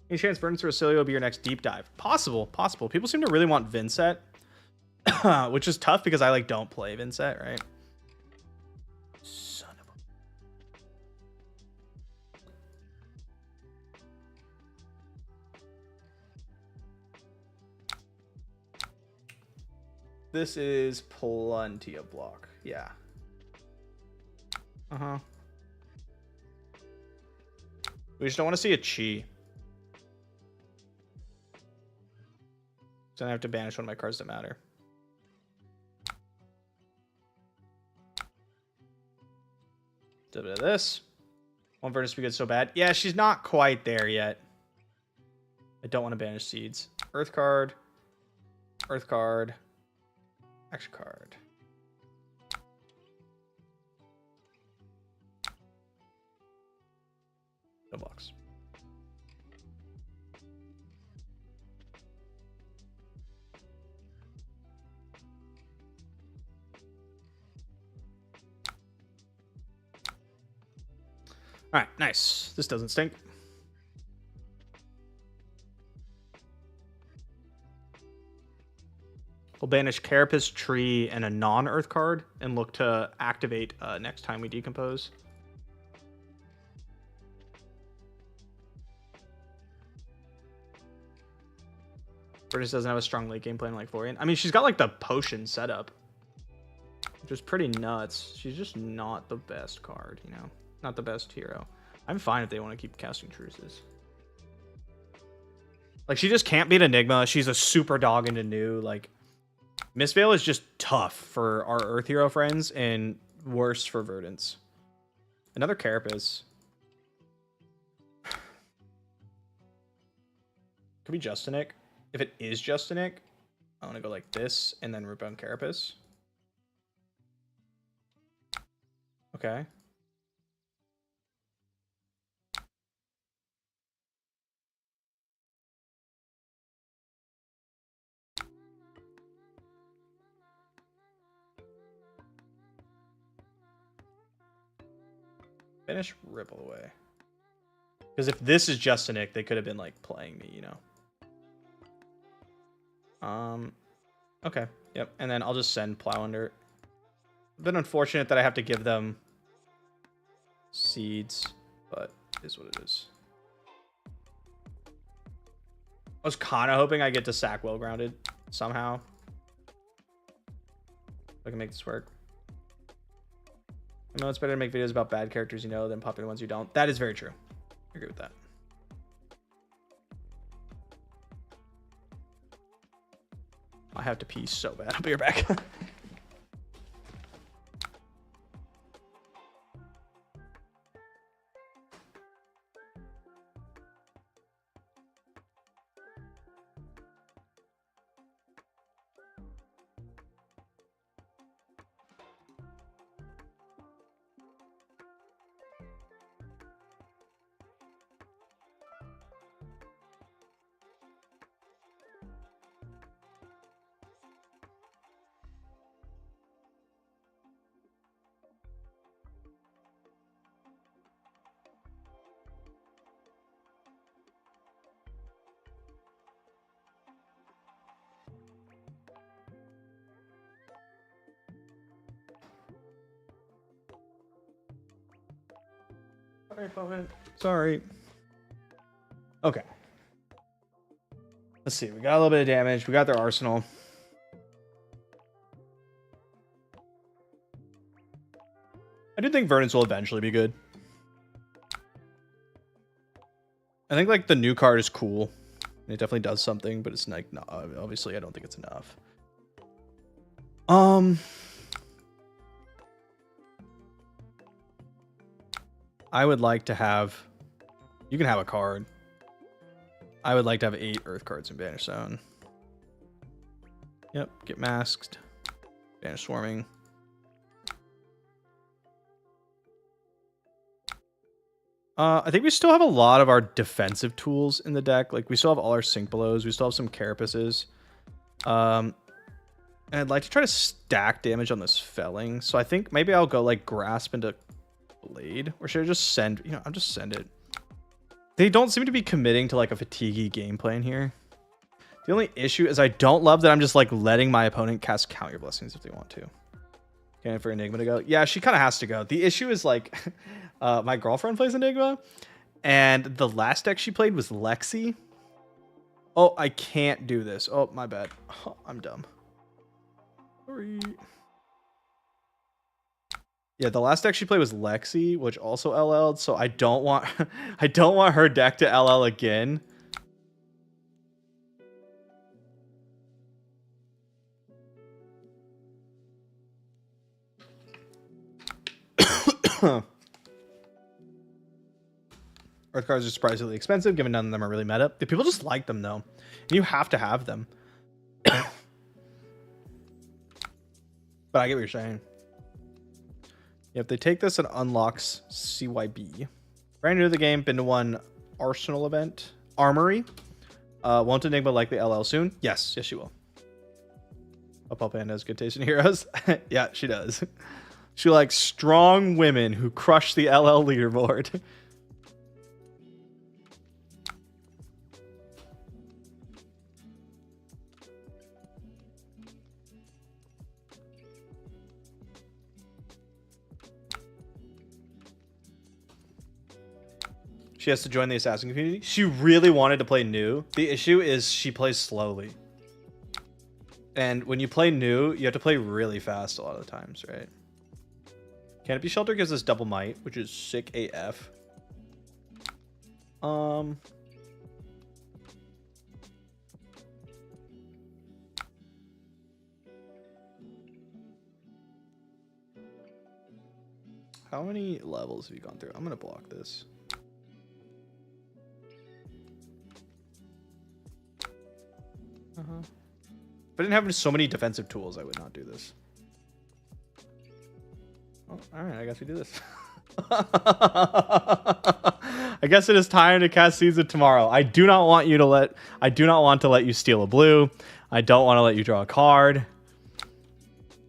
Any chance Verdance or Rosilio will be your next deep dive? Possible. People seem to really want Vincent, which is tough because I like don't play Vincent, right? Son of a... This is plenty of block. Yeah. We just don't want to see a chi. So I have to banish one of my cards that matter. Do a bit of this. Won't Verdance be good so bad? Yeah, she's not quite there yet. I don't want to banish seeds. Earth card. Earth card. Action card. No blocks. All right, nice. This doesn't stink. We'll banish Carapace, Tree, and a non-Earth card, and look to activate next time we decompose. British doesn't have a strong late game plan like Florian. I mean, she's got like the potion setup, which is pretty nuts. She's just not the best card, you know? Not the best hero. I'm fine if they want to keep casting truces. Like, she just can't beat Enigma. She's a super dog into new. Like, Mistveil is just tough for our Earth hero friends and worse for Verdance. Another Carapace. Could be Justinic. If it is Justinic, I want to go like this and then Rootbound Carapace. Okay. Finish Ripple away. Because if this is Justinic, they could have been like playing me, you know. Okay. Yep. And then I'll just send Plow Under. A bit unfortunate that I have to give them seeds, but it is what it is. I was kind of hoping I get to sack Well Grounded somehow. If I can make this work. I know it's better to make videos about bad characters you know than popular ones you don't. That is very true. I agree with that. I have to pee so bad. I'll be right back. Sorry. Okay. Let's see. We got a little bit of damage. We got their arsenal. I do think Vernon's will eventually be good. I think like the new card is cool. It definitely does something, but it's like no, obviously I don't think it's enough. I would like to have. You can have a card. I would like to have 8 Earth cards in Banish Zone. Yep, get masked. Banish Swarming. I think we still have a lot of our defensive tools in the deck. Like we still have all our Sink Belows. We still have some Carapaces. And I'd like to try to stack damage on this Felling. So I think maybe I'll go like Grasp into Blade. Or should I just send, you know, I'll just send it. They don't seem to be committing to like a fatiguey game plan here. The only issue is I don't love that I'm just like letting my opponent cast Count Your Blessings if they want to. Okay, for Enigma to go. Yeah, she kind of has to go. The issue is like my girlfriend plays Enigma and the last deck she played was Lexi. Oh, I can't do this. Oh, my bad. Oh, I'm dumb. Sorry. Yeah, the last deck she played was Lexi, which also LL'd, so I don't want I don't want her deck to LL again. Earth cards are surprisingly expensive, given none of them are really meta. People just like them though. And you have to have them. But I get what you're saying. Yep, they take this and unlocks CYB. Brand new to the game, been to one Arsenal event. Armory. Won't Enigma likely LL soon? Yes, yes she will. Up Panda has good taste in heroes. Yeah, she does. She likes strong women who crush the LL leaderboard. She has to join the assassin community. She really wanted to play new. The issue is she plays slowly. And when you play new, you have to play really fast a lot of the times, right? Canopy Shelter gives us double might, which is sick AF. How many levels have you gone through? I'm gonna block this. If I didn't have so many defensive tools, I would not do this. Oh, all right, I guess we do this. I guess it is time to cast Seeds of Tomorrow. I do not want to let you steal a blue. I don't want to let you draw a card.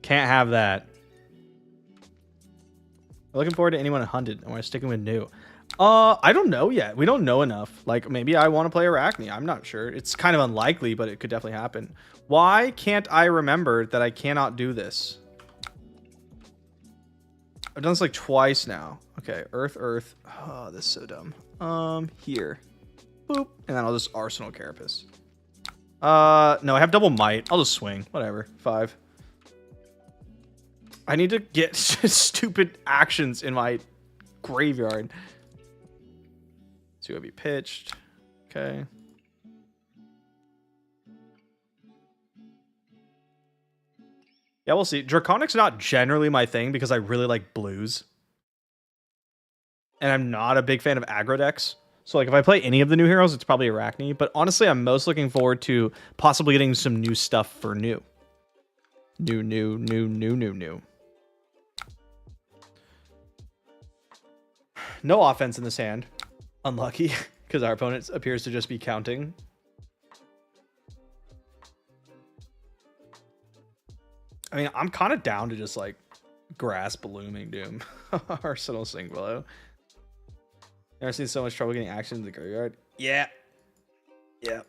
Can't have that. Looking forward to anyone at 100, and we're sticking with new. I don't know yet. We don't know enough. Like, maybe I want to play Arachne. I'm not sure. It's kind of unlikely, but it could definitely happen. Why can't I remember that I cannot do this? I've done this like twice now. Okay, Earth. Oh, this is so dumb. Here. Boop. And then I'll just Arsenal Carapace. No, I have double might. I'll just swing. Whatever. 5. I need to get stupid actions in my graveyard. So it'll be pitched. Okay. Yeah, we'll see. Draconic's not generally my thing because I really like blues. And I'm not a big fan of aggro decks. So like if I play any of the new heroes, it's probably Arachne. But honestly, I'm most looking forward to possibly getting some new stuff for new. New. No offense in this hand. Unlucky, because our opponent appears to just be counting. I mean, I'm kind of down to just like grass blooming doom. Arsenal sink below. Never seen so much trouble getting action in the graveyard. Yeah. Yep.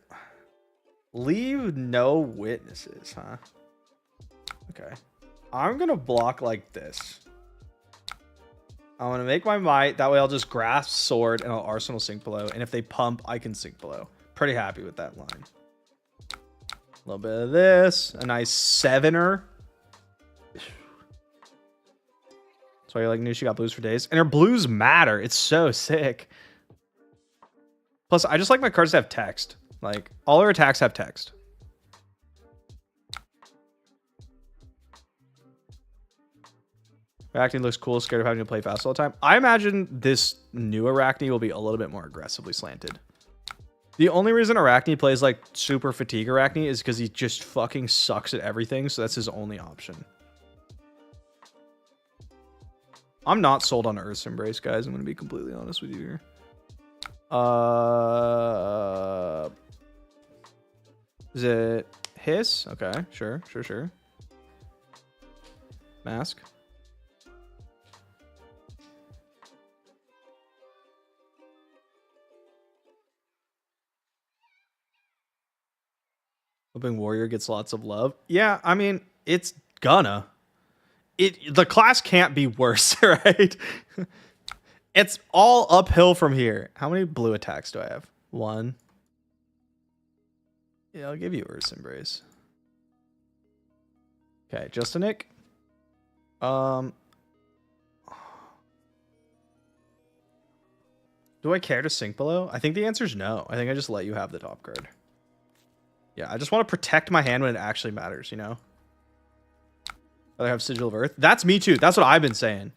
Leave no witnesses, huh? Okay. I'm gonna block like this. I'm gonna make my might. That way I'll just grasp sword and I'll arsenal sink below. And if they pump, I can sink below. Pretty happy with that line. A little bit of this. A nice 7er. That's why you're like, new, she got blues for days. And her blues matter. It's so sick. Plus, I just like my cards to have text. Like, all her attacks have text. Arachne looks cool, scared of having to play fast all the time. I imagine this new Arachne will be a little bit more aggressively slanted. The only reason Arachne plays like super fatigue Arachne is because he just fucking sucks at everything, so that's his only option. I'm not sold on Earth's Embrace, guys. I'm going to be completely honest with you here. Is it Hiss? Okay, sure. Mask. Hoping Warrior gets lots of love. Yeah, I mean, it's gonna. The class can't be worse, right? It's all uphill from here. How many blue attacks do I have? 1. Yeah, I'll give you Earth's Embrace. Okay, just a Nick. Do I care to sink below? I think the answer is no. I think I just let you have the top card. Yeah, I just want to protect my hand when it actually matters, you know? Rather have Sigil of Earth. That's me too. That's what I've been saying.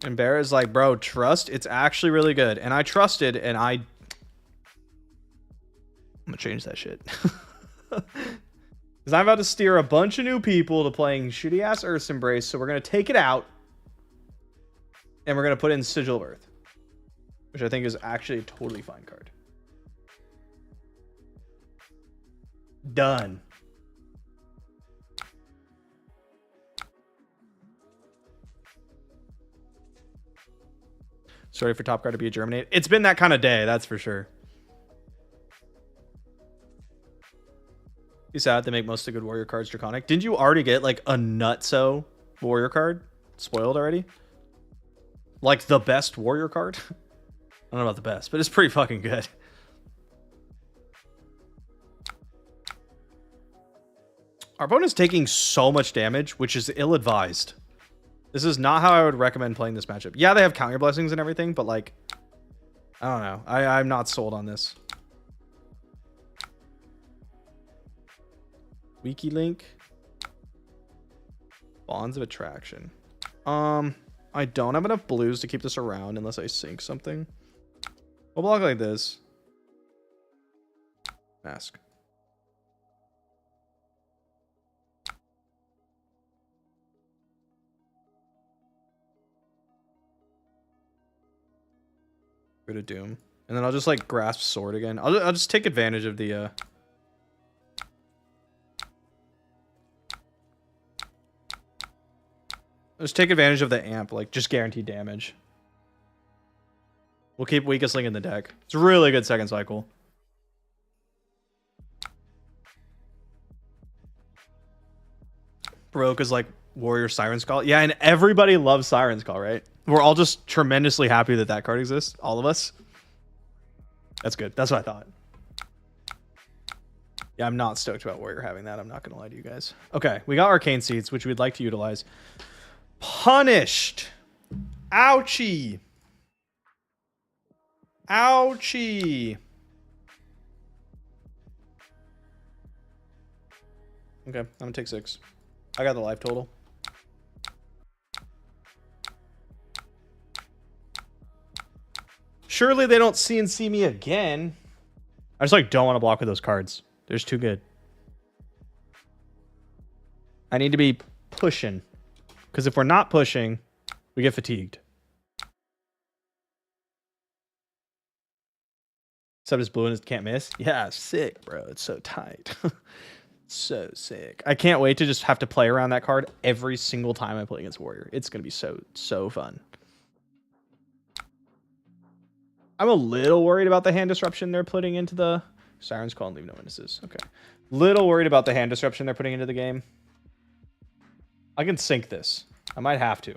And Bear is like, bro, trust. It's actually really good. And I trusted, and I'm gonna change that shit. Because I'm about to steer a bunch of new people to playing shitty-ass Earth's Embrace, so we're going to take it out. And we're going to put in Sigil of Earth. Which I think is actually a totally fine card. Done. Sorry for top card to be a Germinate. It's been that kind of day, that's for sure. You sad they make most of the good warrior cards draconic. Didn't you already get like a nutso warrior card? Spoiled already? Like the best warrior card? I don't know about the best, but it's pretty fucking good. Our opponent's taking so much damage, which is ill-advised. This is not how I would recommend playing this matchup. Yeah, they have counter blessings and everything, but like, I don't know. I'm not sold on this. Wiki link. Bonds of Attraction. I don't have enough blues to keep this around unless I sink something. We'll block like this. Mask. Go to Doom. And then I'll just like grasp sword again. I'll just take advantage of the just take advantage of the amp, like just guaranteed damage. We'll keep Weakest Link in the deck. It's a really good second cycle. Broke is like Warrior Siren's Call. Yeah, and everybody loves Siren's Call, right? We're all just tremendously happy that that card exists. All of us. That's good. That's what I thought. Yeah, I'm not stoked about Warrior having that. I'm not going to lie to you guys. Okay, we got Arcane Seeds, which we'd like to utilize. Punished. Ouchie. Ouchie. Okay, I'm going to take 6. I got the life total. Surely they don't CNC me again. I just like don't want to block with those cards. They're just too good. I need to be pushing. Because if we're not pushing, we get fatigued. Except it's blue and it can't miss. Yeah, sick, bro. It's so tight. So sick. I can't wait to just have to play around that card every single time I play against Warrior. It's going to be so fun. I'm a little worried about the hand disruption they're putting into the... Siren's Call and Leave No Witnesses. Okay. Little worried about the hand disruption they're putting into the game. I can sink this. I might have to.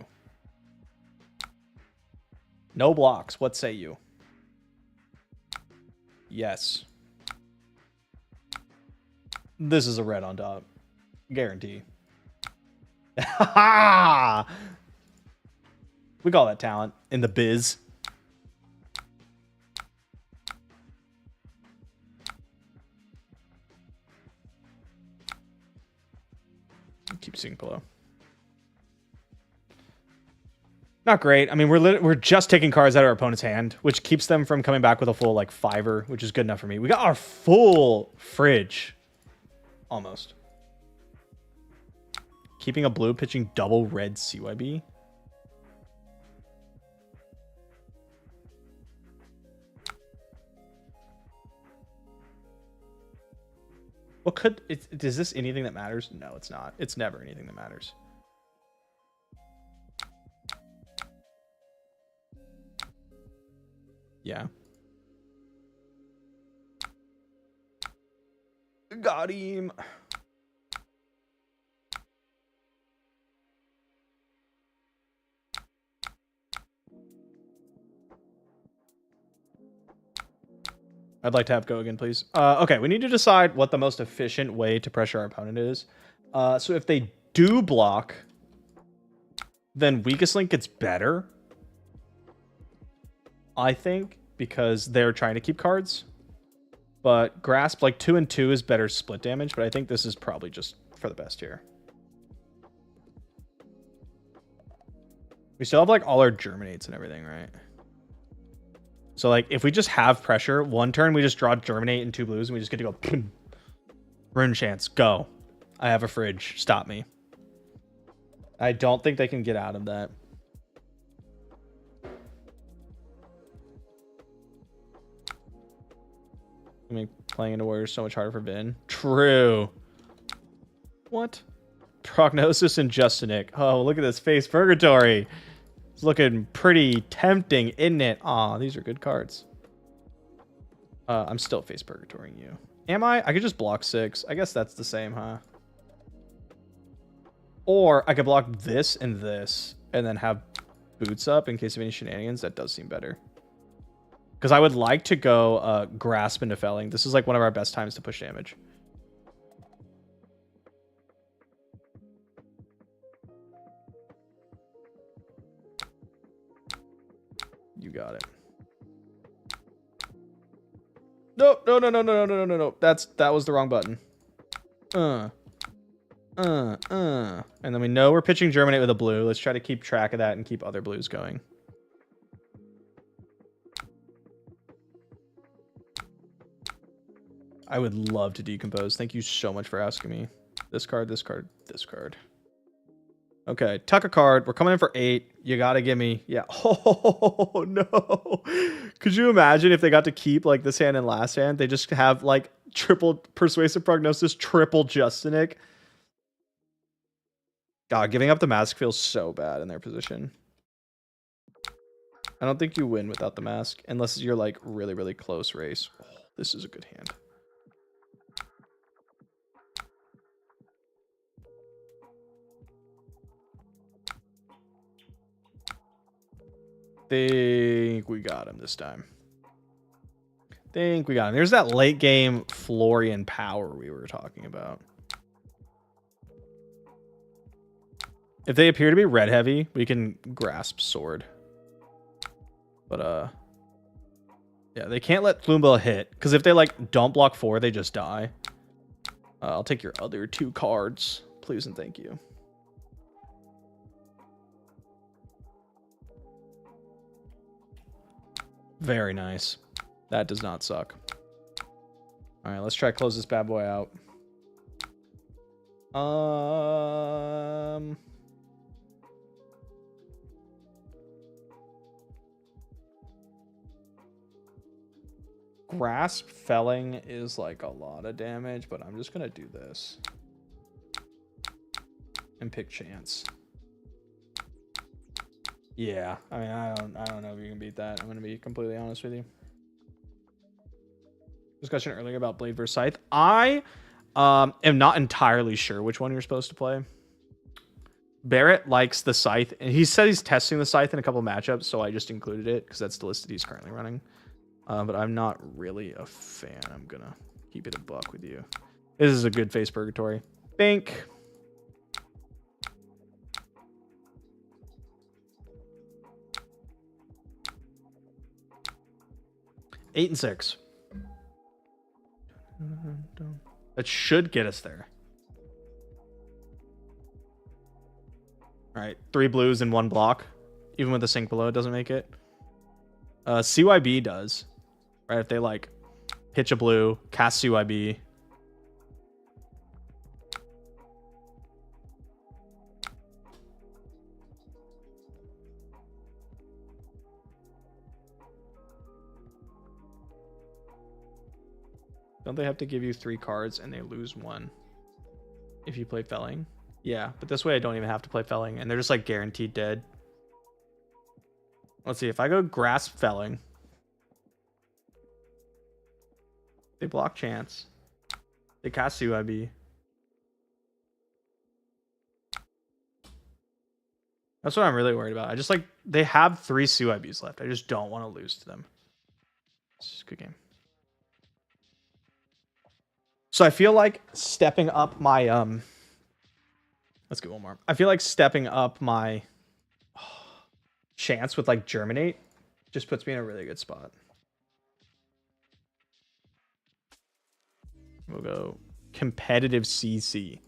No blocks. What say you? Yes. This is a red on top. Guarantee. We call that talent in the biz. Keep seeing below. Not great. I mean, we're just taking cards out of our opponent's hand, which keeps them from coming back with a full like 5-er, which is good enough for me. We got our full fridge. Almost. Keeping a blue, pitching double red CYB. What could... is this anything that matters? No, it's not. It's never anything that matters. Yeah. Got him. I'd like to have go again, please. Okay, we need to decide what the most efficient way to pressure our opponent is. So if they do block, then weakest link gets better. I think, because they're trying to keep cards. But grasp, like 2 and 2 is better split damage, but I think this is probably just for the best here. We still have like all our germinates and everything, right? So like if we just have pressure, one turn we just draw germinate and 2 blues and we just get to go boom. Rune chance, go. I have a fridge. Stop me. I don't think they can get out of that. I mean, playing into Warrior is so much harder for Vin. True. What? Prognosis and Justinic. Oh, look at this face purgatory. It's looking pretty tempting, isn't it? Aw, these are good cards. I'm still face purgatorying you. Am I? I could just block 6. I guess that's the same, huh? Or I could block this and then have boots up in case of any shenanigans. That does seem better. Because I would like to go grasp into felling. This is like one of our best times to push damage. You got it. No. That was the wrong button. And then we know we're pitching Germinate with a blue. Let's try to keep track of that and keep other blues going. I would love to decompose. Thank you so much for asking me. This card, this card, this card. Okay, tuck a card. We're coming in for 8. You gotta give me... Yeah. Oh, no. Could you imagine if they got to keep, like, this hand and last hand? They just have, like, triple Persuasive Prognosis, triple Justinic. God, giving up the mask feels so bad in their position. I don't think you win without the mask, unless you're, like, really, really close race. Oh, this is a good hand. Think we got him this time. think we got him. There's that late game Florian power we were talking about. If they appear to be red heavy, we can grasp sword. But yeah, they can't let Floombill hit, because if they like don't block 4, they just die. I'll take your other 2 cards, please and thank you. Very nice. That does not suck. All right, let's try to close this bad boy out. Grasp felling is like a lot of damage, but I'm just gonna do this and pick chance. Yeah, I mean, I don't know if you can beat that. I'm gonna be completely honest with you. Discussion earlier about Blade vs Scythe. I am not entirely sure which one you're supposed to play. Barrett likes the Scythe, and he said he's testing the Scythe in a couple matchups, so I just included it because that's the list that he's currently running. But I'm not really a fan. I'm gonna keep it a buck with you. This is a good face purgatory. Think. Eight and 6. That should get us there. All right, 3 blues and 1 block. Even with the sink below, it doesn't make it. CYB does. Right, if they like pitch a blue, cast CYB. Don't they have to give you 3 cards and they lose 1 if you play felling? Yeah, but this way I don't even have to play felling and they're just like guaranteed dead. Let's see, if I go grasp felling, they block chance. They cast CYB. That's what I'm really worried about. I just like, they have 3 CYBs left. I just don't want to lose to them. It's a good game. So I feel like stepping up my, let's get one more. I feel like stepping up my chance with like Germinate just puts me in a really good spot. We'll go competitive CC.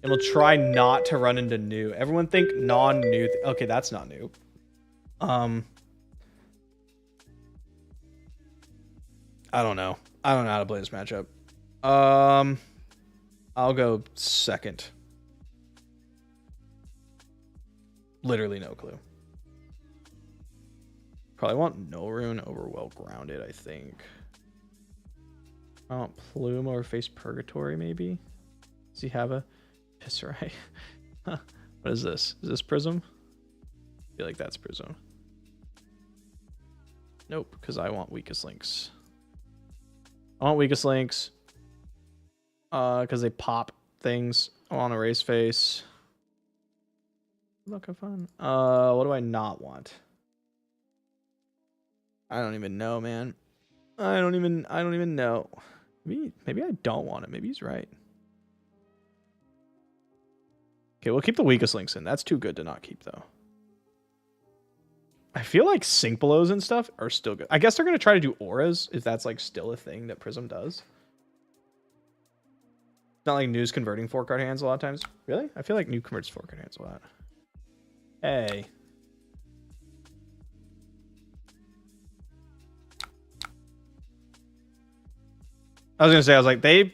And we'll try not to run into new. Everyone think non-new. Okay, that's not new. I don't know. I don't know how to play this matchup. I'll go second. Literally no clue. Probably want no rune over well grounded, I think. I want plume over face purgatory, maybe. Does he have a piss right? What is this? Is this prism? I feel like that's prism. Nope, because I want weakest links. I want weakest links. Because they pop things. I want erase face. Look, have fun. What do I not want? I don't even know, man. I don't even know. Maybe I don't want it. Maybe he's right. Okay, we'll keep the weakest links in. That's too good to not keep, though. I feel like sync belows and stuff are still good. I guess they're going to try to do auras, if that's like still a thing that Prism does. It's not like New's converting 4-card hands a lot of times. Really? I feel like New converts 4-card hands a lot. Hey. I was like, they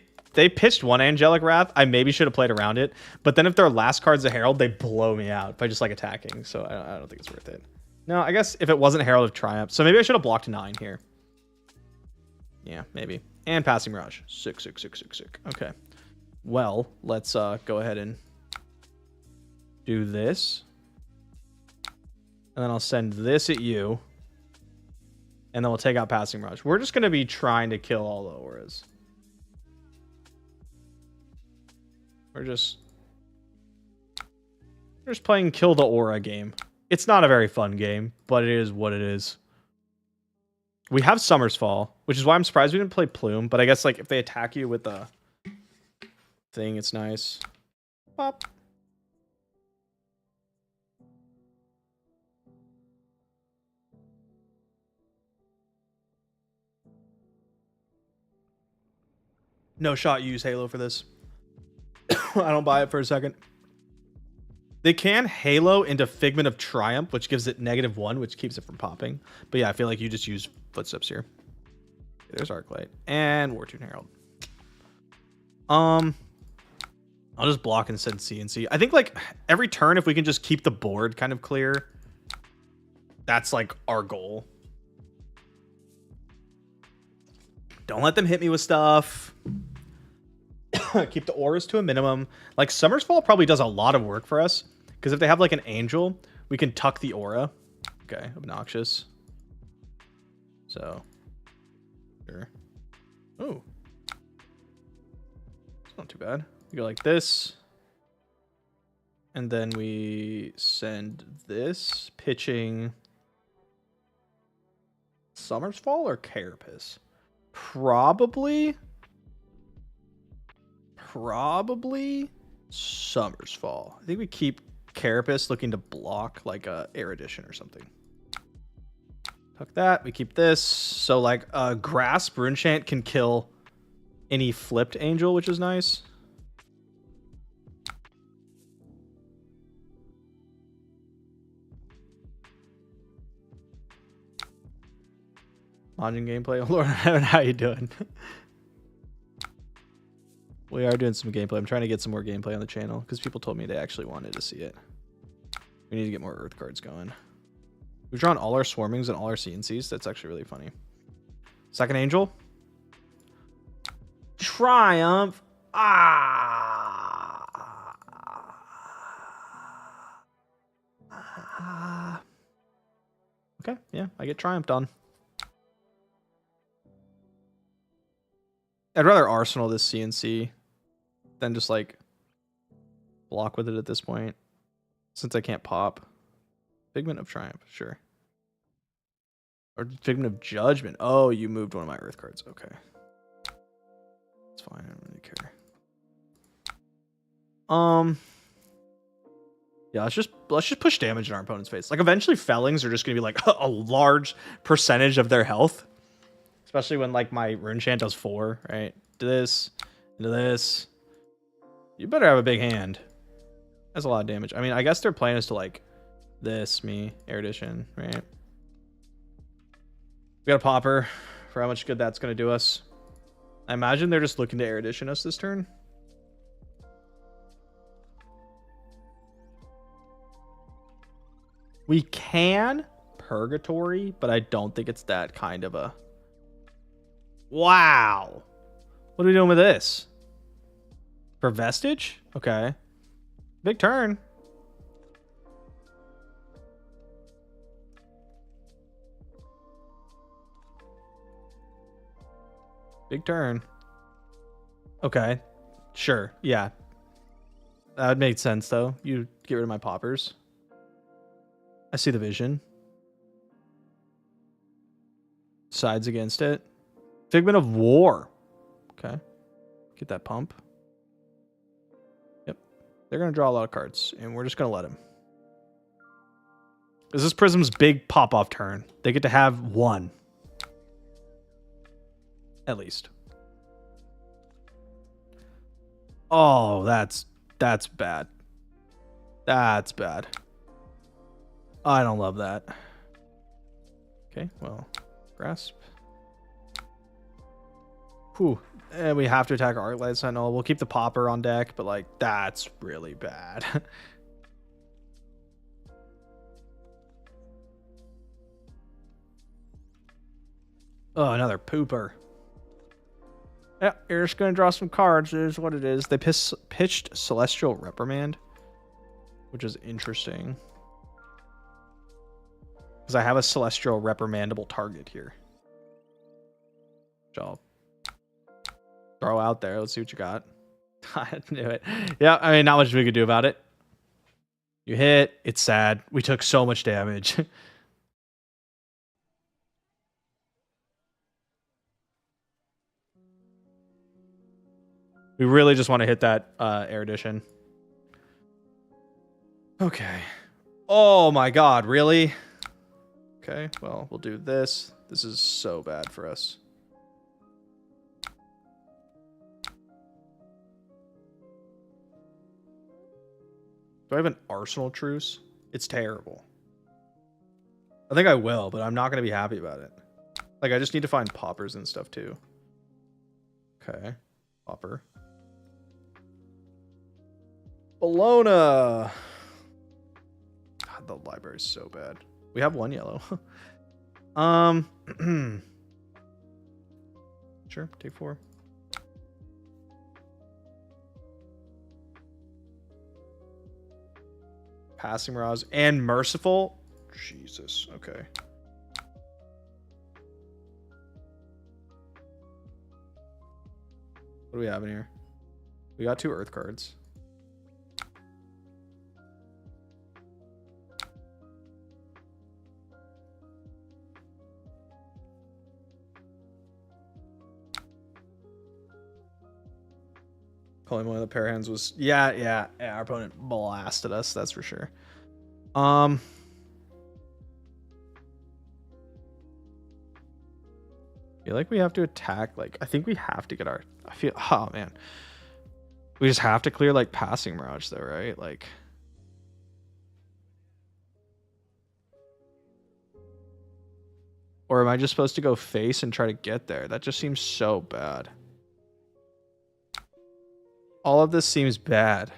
pitched one Angelic Wrath. I maybe should have played around it. But then if their last card's a Herald, they blow me out by just like attacking. So I don't think it's worth it. No, I guess if it wasn't Herald of Triumph. So maybe I should have blocked 9 here. Yeah, maybe. And Passing Mirage. Sick. Okay. Well, let's go ahead and do this. And then I'll send this at you. And then we'll take out Passing Mirage. We're just going to be trying to kill all the auras. We're just playing kill the aura game. It's not a very fun game, but it is what it is. We have Summer's Fall, which is why I'm surprised we didn't play Plume. But I guess like if they attack you with a thing, it's nice. Pop. No shot. Use Halo for this. I don't buy it for a second. They can Halo into Figment of Triumph, which gives it -1, which keeps it from popping. But yeah, I feel like you just use Footsteps here. There's Arclight and Wartune Herald. I'll just block and send CNC. I think like every turn, if we can just keep the board kind of clear, that's like our goal. Don't let them hit me with stuff. Keep the auras to a minimum. Like Summer's Fall probably does a lot of work for us, because if they have like an angel, we can tuck the aura. Okay, obnoxious. So, sure. Oh, it's not too bad. We go like this, and then we send this, pitching Summer's Fall or Carapace. Probably Summer's Fall. I think we keep Carapace looking to block like a Erudition or something. Tuck that. We keep this. So like Grasp Runechant can kill any flipped angel, which is nice. Launching gameplay. Lord, how you doing? We are doing some gameplay. I'm trying to get some more gameplay on the channel because people told me they actually wanted to see it. We need to get more Earth cards going. We've drawn all our Swarmings and all our CNCs. That's actually really funny. Second Angel. Triumph. Okay, yeah, I get Triumphed on. I'd rather Arsenal this CNC than just like block with it at this point, since I can't pop. Figment of Triumph, sure. Or Figment of Judgment. Oh, you moved one of my Earth cards. Okay, it's fine. I don't really care. Yeah, let's just push damage in our opponent's face. Like eventually, Fellings are just gonna be like a large percentage of their health. Especially when like my Runechant does 4, right? Do this, into this. You better have a big hand. That's a lot of damage. I mean, I guess their plan is to like this, me, Erudition, right? We got a Popper for how much good that's going to do us. I imagine they're just looking to Erudition us this turn. We can Purgatory, but I don't think it's that kind of a... Wow. What are we doing with this? For Vestige? Okay. Big turn. Big turn. Okay. Sure. Yeah. That made sense, though. You get rid of my poppers. I see the vision. Sides against it. Figment of War. Okay. Get that pump. Yep. They're going to draw a lot of cards, and we're just going to let them. This is Prism's big pop-off turn. They get to have 1. At least. Oh, that's bad. That's bad. I don't love that. Okay, well, Grasp. Whew. And we have to attack our Arclight Sentinel. We'll keep the Popper on deck, but like, that's really bad. Oh, another pooper. Yeah, you're just going to draw some cards. It is what it is. They pitched Celestial Reprimand, which is interesting. Because I have a Celestial Reprimandable target here. Which I'll throw out there. Let's see what you got. I knew it. Yeah, I mean, not much we could do about it. You hit. It's sad. We took so much damage. We really just want to hit that erudition. Okay. Oh my god, really? Okay, well, we'll do this. This is so bad for us. Do I have an Arsenal truce? It's terrible. I think I will, but I'm not going to be happy about it. Like, I just need to find poppers and stuff, too. Okay. Popper. Bologna! God, the library's so bad. We have one yellow. Sure, take 4. Passing Mirage and Merciful. Jesus, okay. What do we have in here? We got 2 Earth cards. Calling one of the pair hands was yeah. Our opponent blasted us, that's for sure. I feel like we have to attack. Like, I think we have to get our. Oh man, we just have to clear like Passing Mirage though, right? Like, or am I just supposed to go face and try to get there? That just seems so bad. All of this seems bad.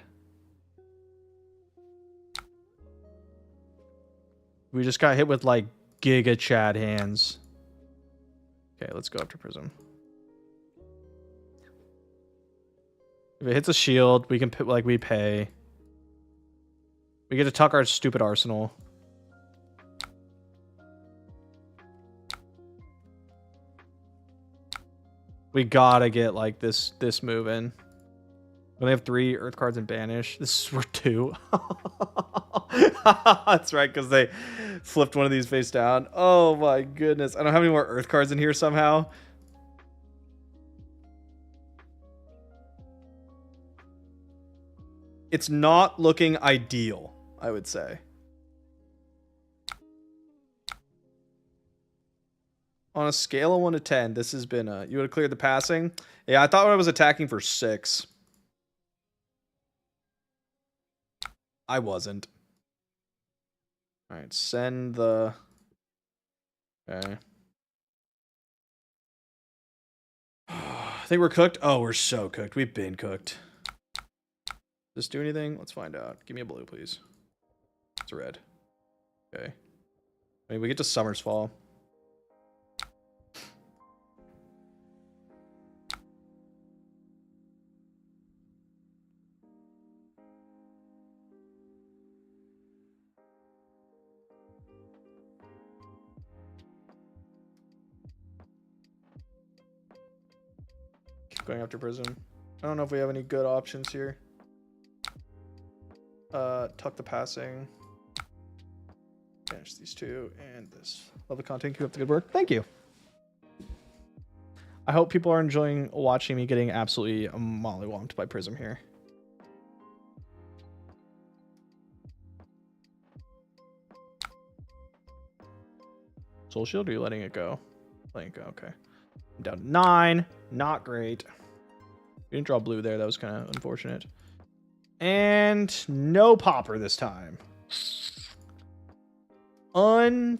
We just got hit with like Giga Chad hands. Okay, let's go after Prism. If it hits a shield, we can like we pay. We get to tuck our stupid arsenal. We gotta get like this move in. We only have 3 Earth cards and banish. This is worth 2. That's right, because they flipped one of these face down. Oh my goodness. I don't have any more Earth cards in here somehow. It's not looking ideal, I would say. On a scale of 1 to 10, this has been you would have cleared the passing. Yeah, I thought I was attacking for 6. I wasn't. All right, send the. Okay. I think we're cooked. Oh, we're so cooked. We've been cooked. Does this do anything? Let's find out. Give me a blue, please. It's a red. Okay. I mean, we get to Summer's Fall. Keep going after Prism. I don't know if we have any good options here. Tuck the passing. Finish these 2 and this. Love the content. Keep up the good work. Thank you. I hope people are enjoying watching me getting absolutely mollywomped by Prism here. Soul Shield, or are you letting it go? Letting it go, okay. I'm down to 9. Not great. We didn't draw blue there. That was kind of unfortunate. And no popper this time. Unfortunate.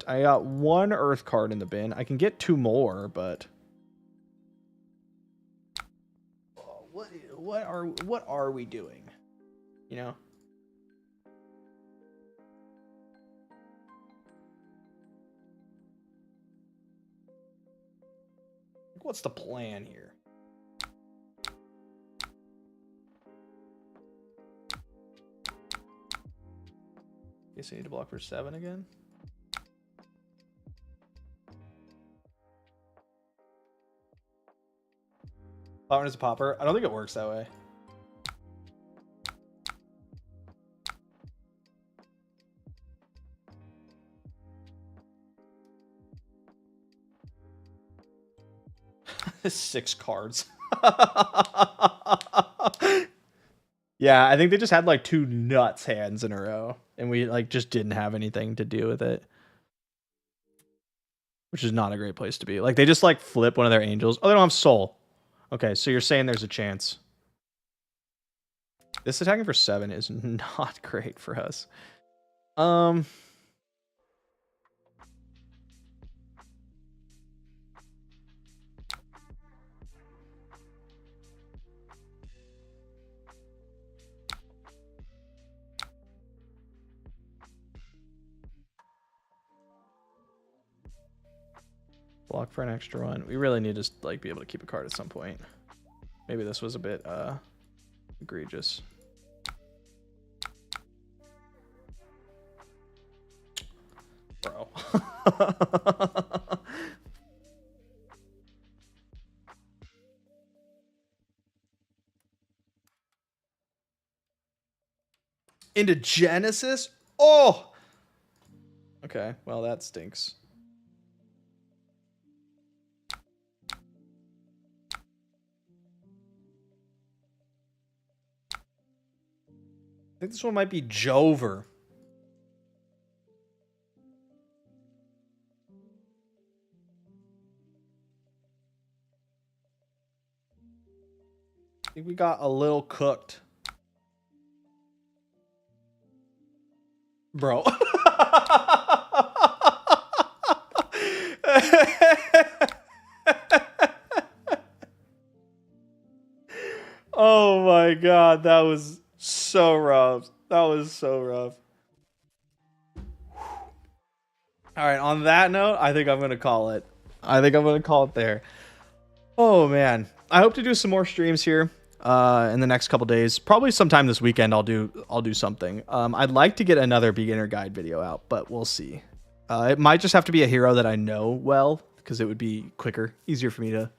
I got 1 Earth card in the bin. I can get 2 more, but what are we doing? You know? What's the plan here? Guess I need to block for 7 again. Popper is a popper. I don't think it works that way. Six cards. Yeah, I think they just had like 2 nuts hands in a row, and we like just didn't have anything to do with it, which is not a great place to be. Like they just like flip one of their angels. Oh, they don't have soul. Okay, so you're saying there's a chance. This attacking for 7 is not great for us. Block for an extra one. We really need to like be able to keep a card at some point. Maybe this was a bit egregious. Bro. Into Genesis? Oh! Okay, well that stinks. I think this one might be Jover. I think we got a little cooked. Bro. Oh my god, that was so rough. That was so rough. All right, on that note, I think I'm going to call it. I think I'm going to call it there. Oh man, I hope to do some more streams here in the next couple days. Probably sometime this weekend I'll do something. I'd like to get another beginner guide video out, but we'll see. It might just have to be a hero that I know well, because it would be quicker, easier for me to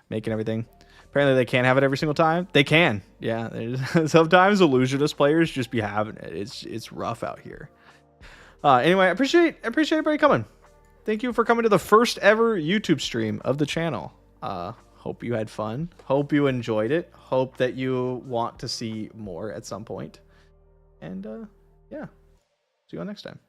make and everything. Apparently they can't have it every single time. They can. Yeah. Sometimes illusionist players just be having it. It's rough out here. Anyway, I appreciate everybody coming. Thank you for coming to the first ever YouTube stream of the channel. Hope you had fun. Hope you enjoyed it. Hope that you want to see more at some point. And yeah. See you all next time.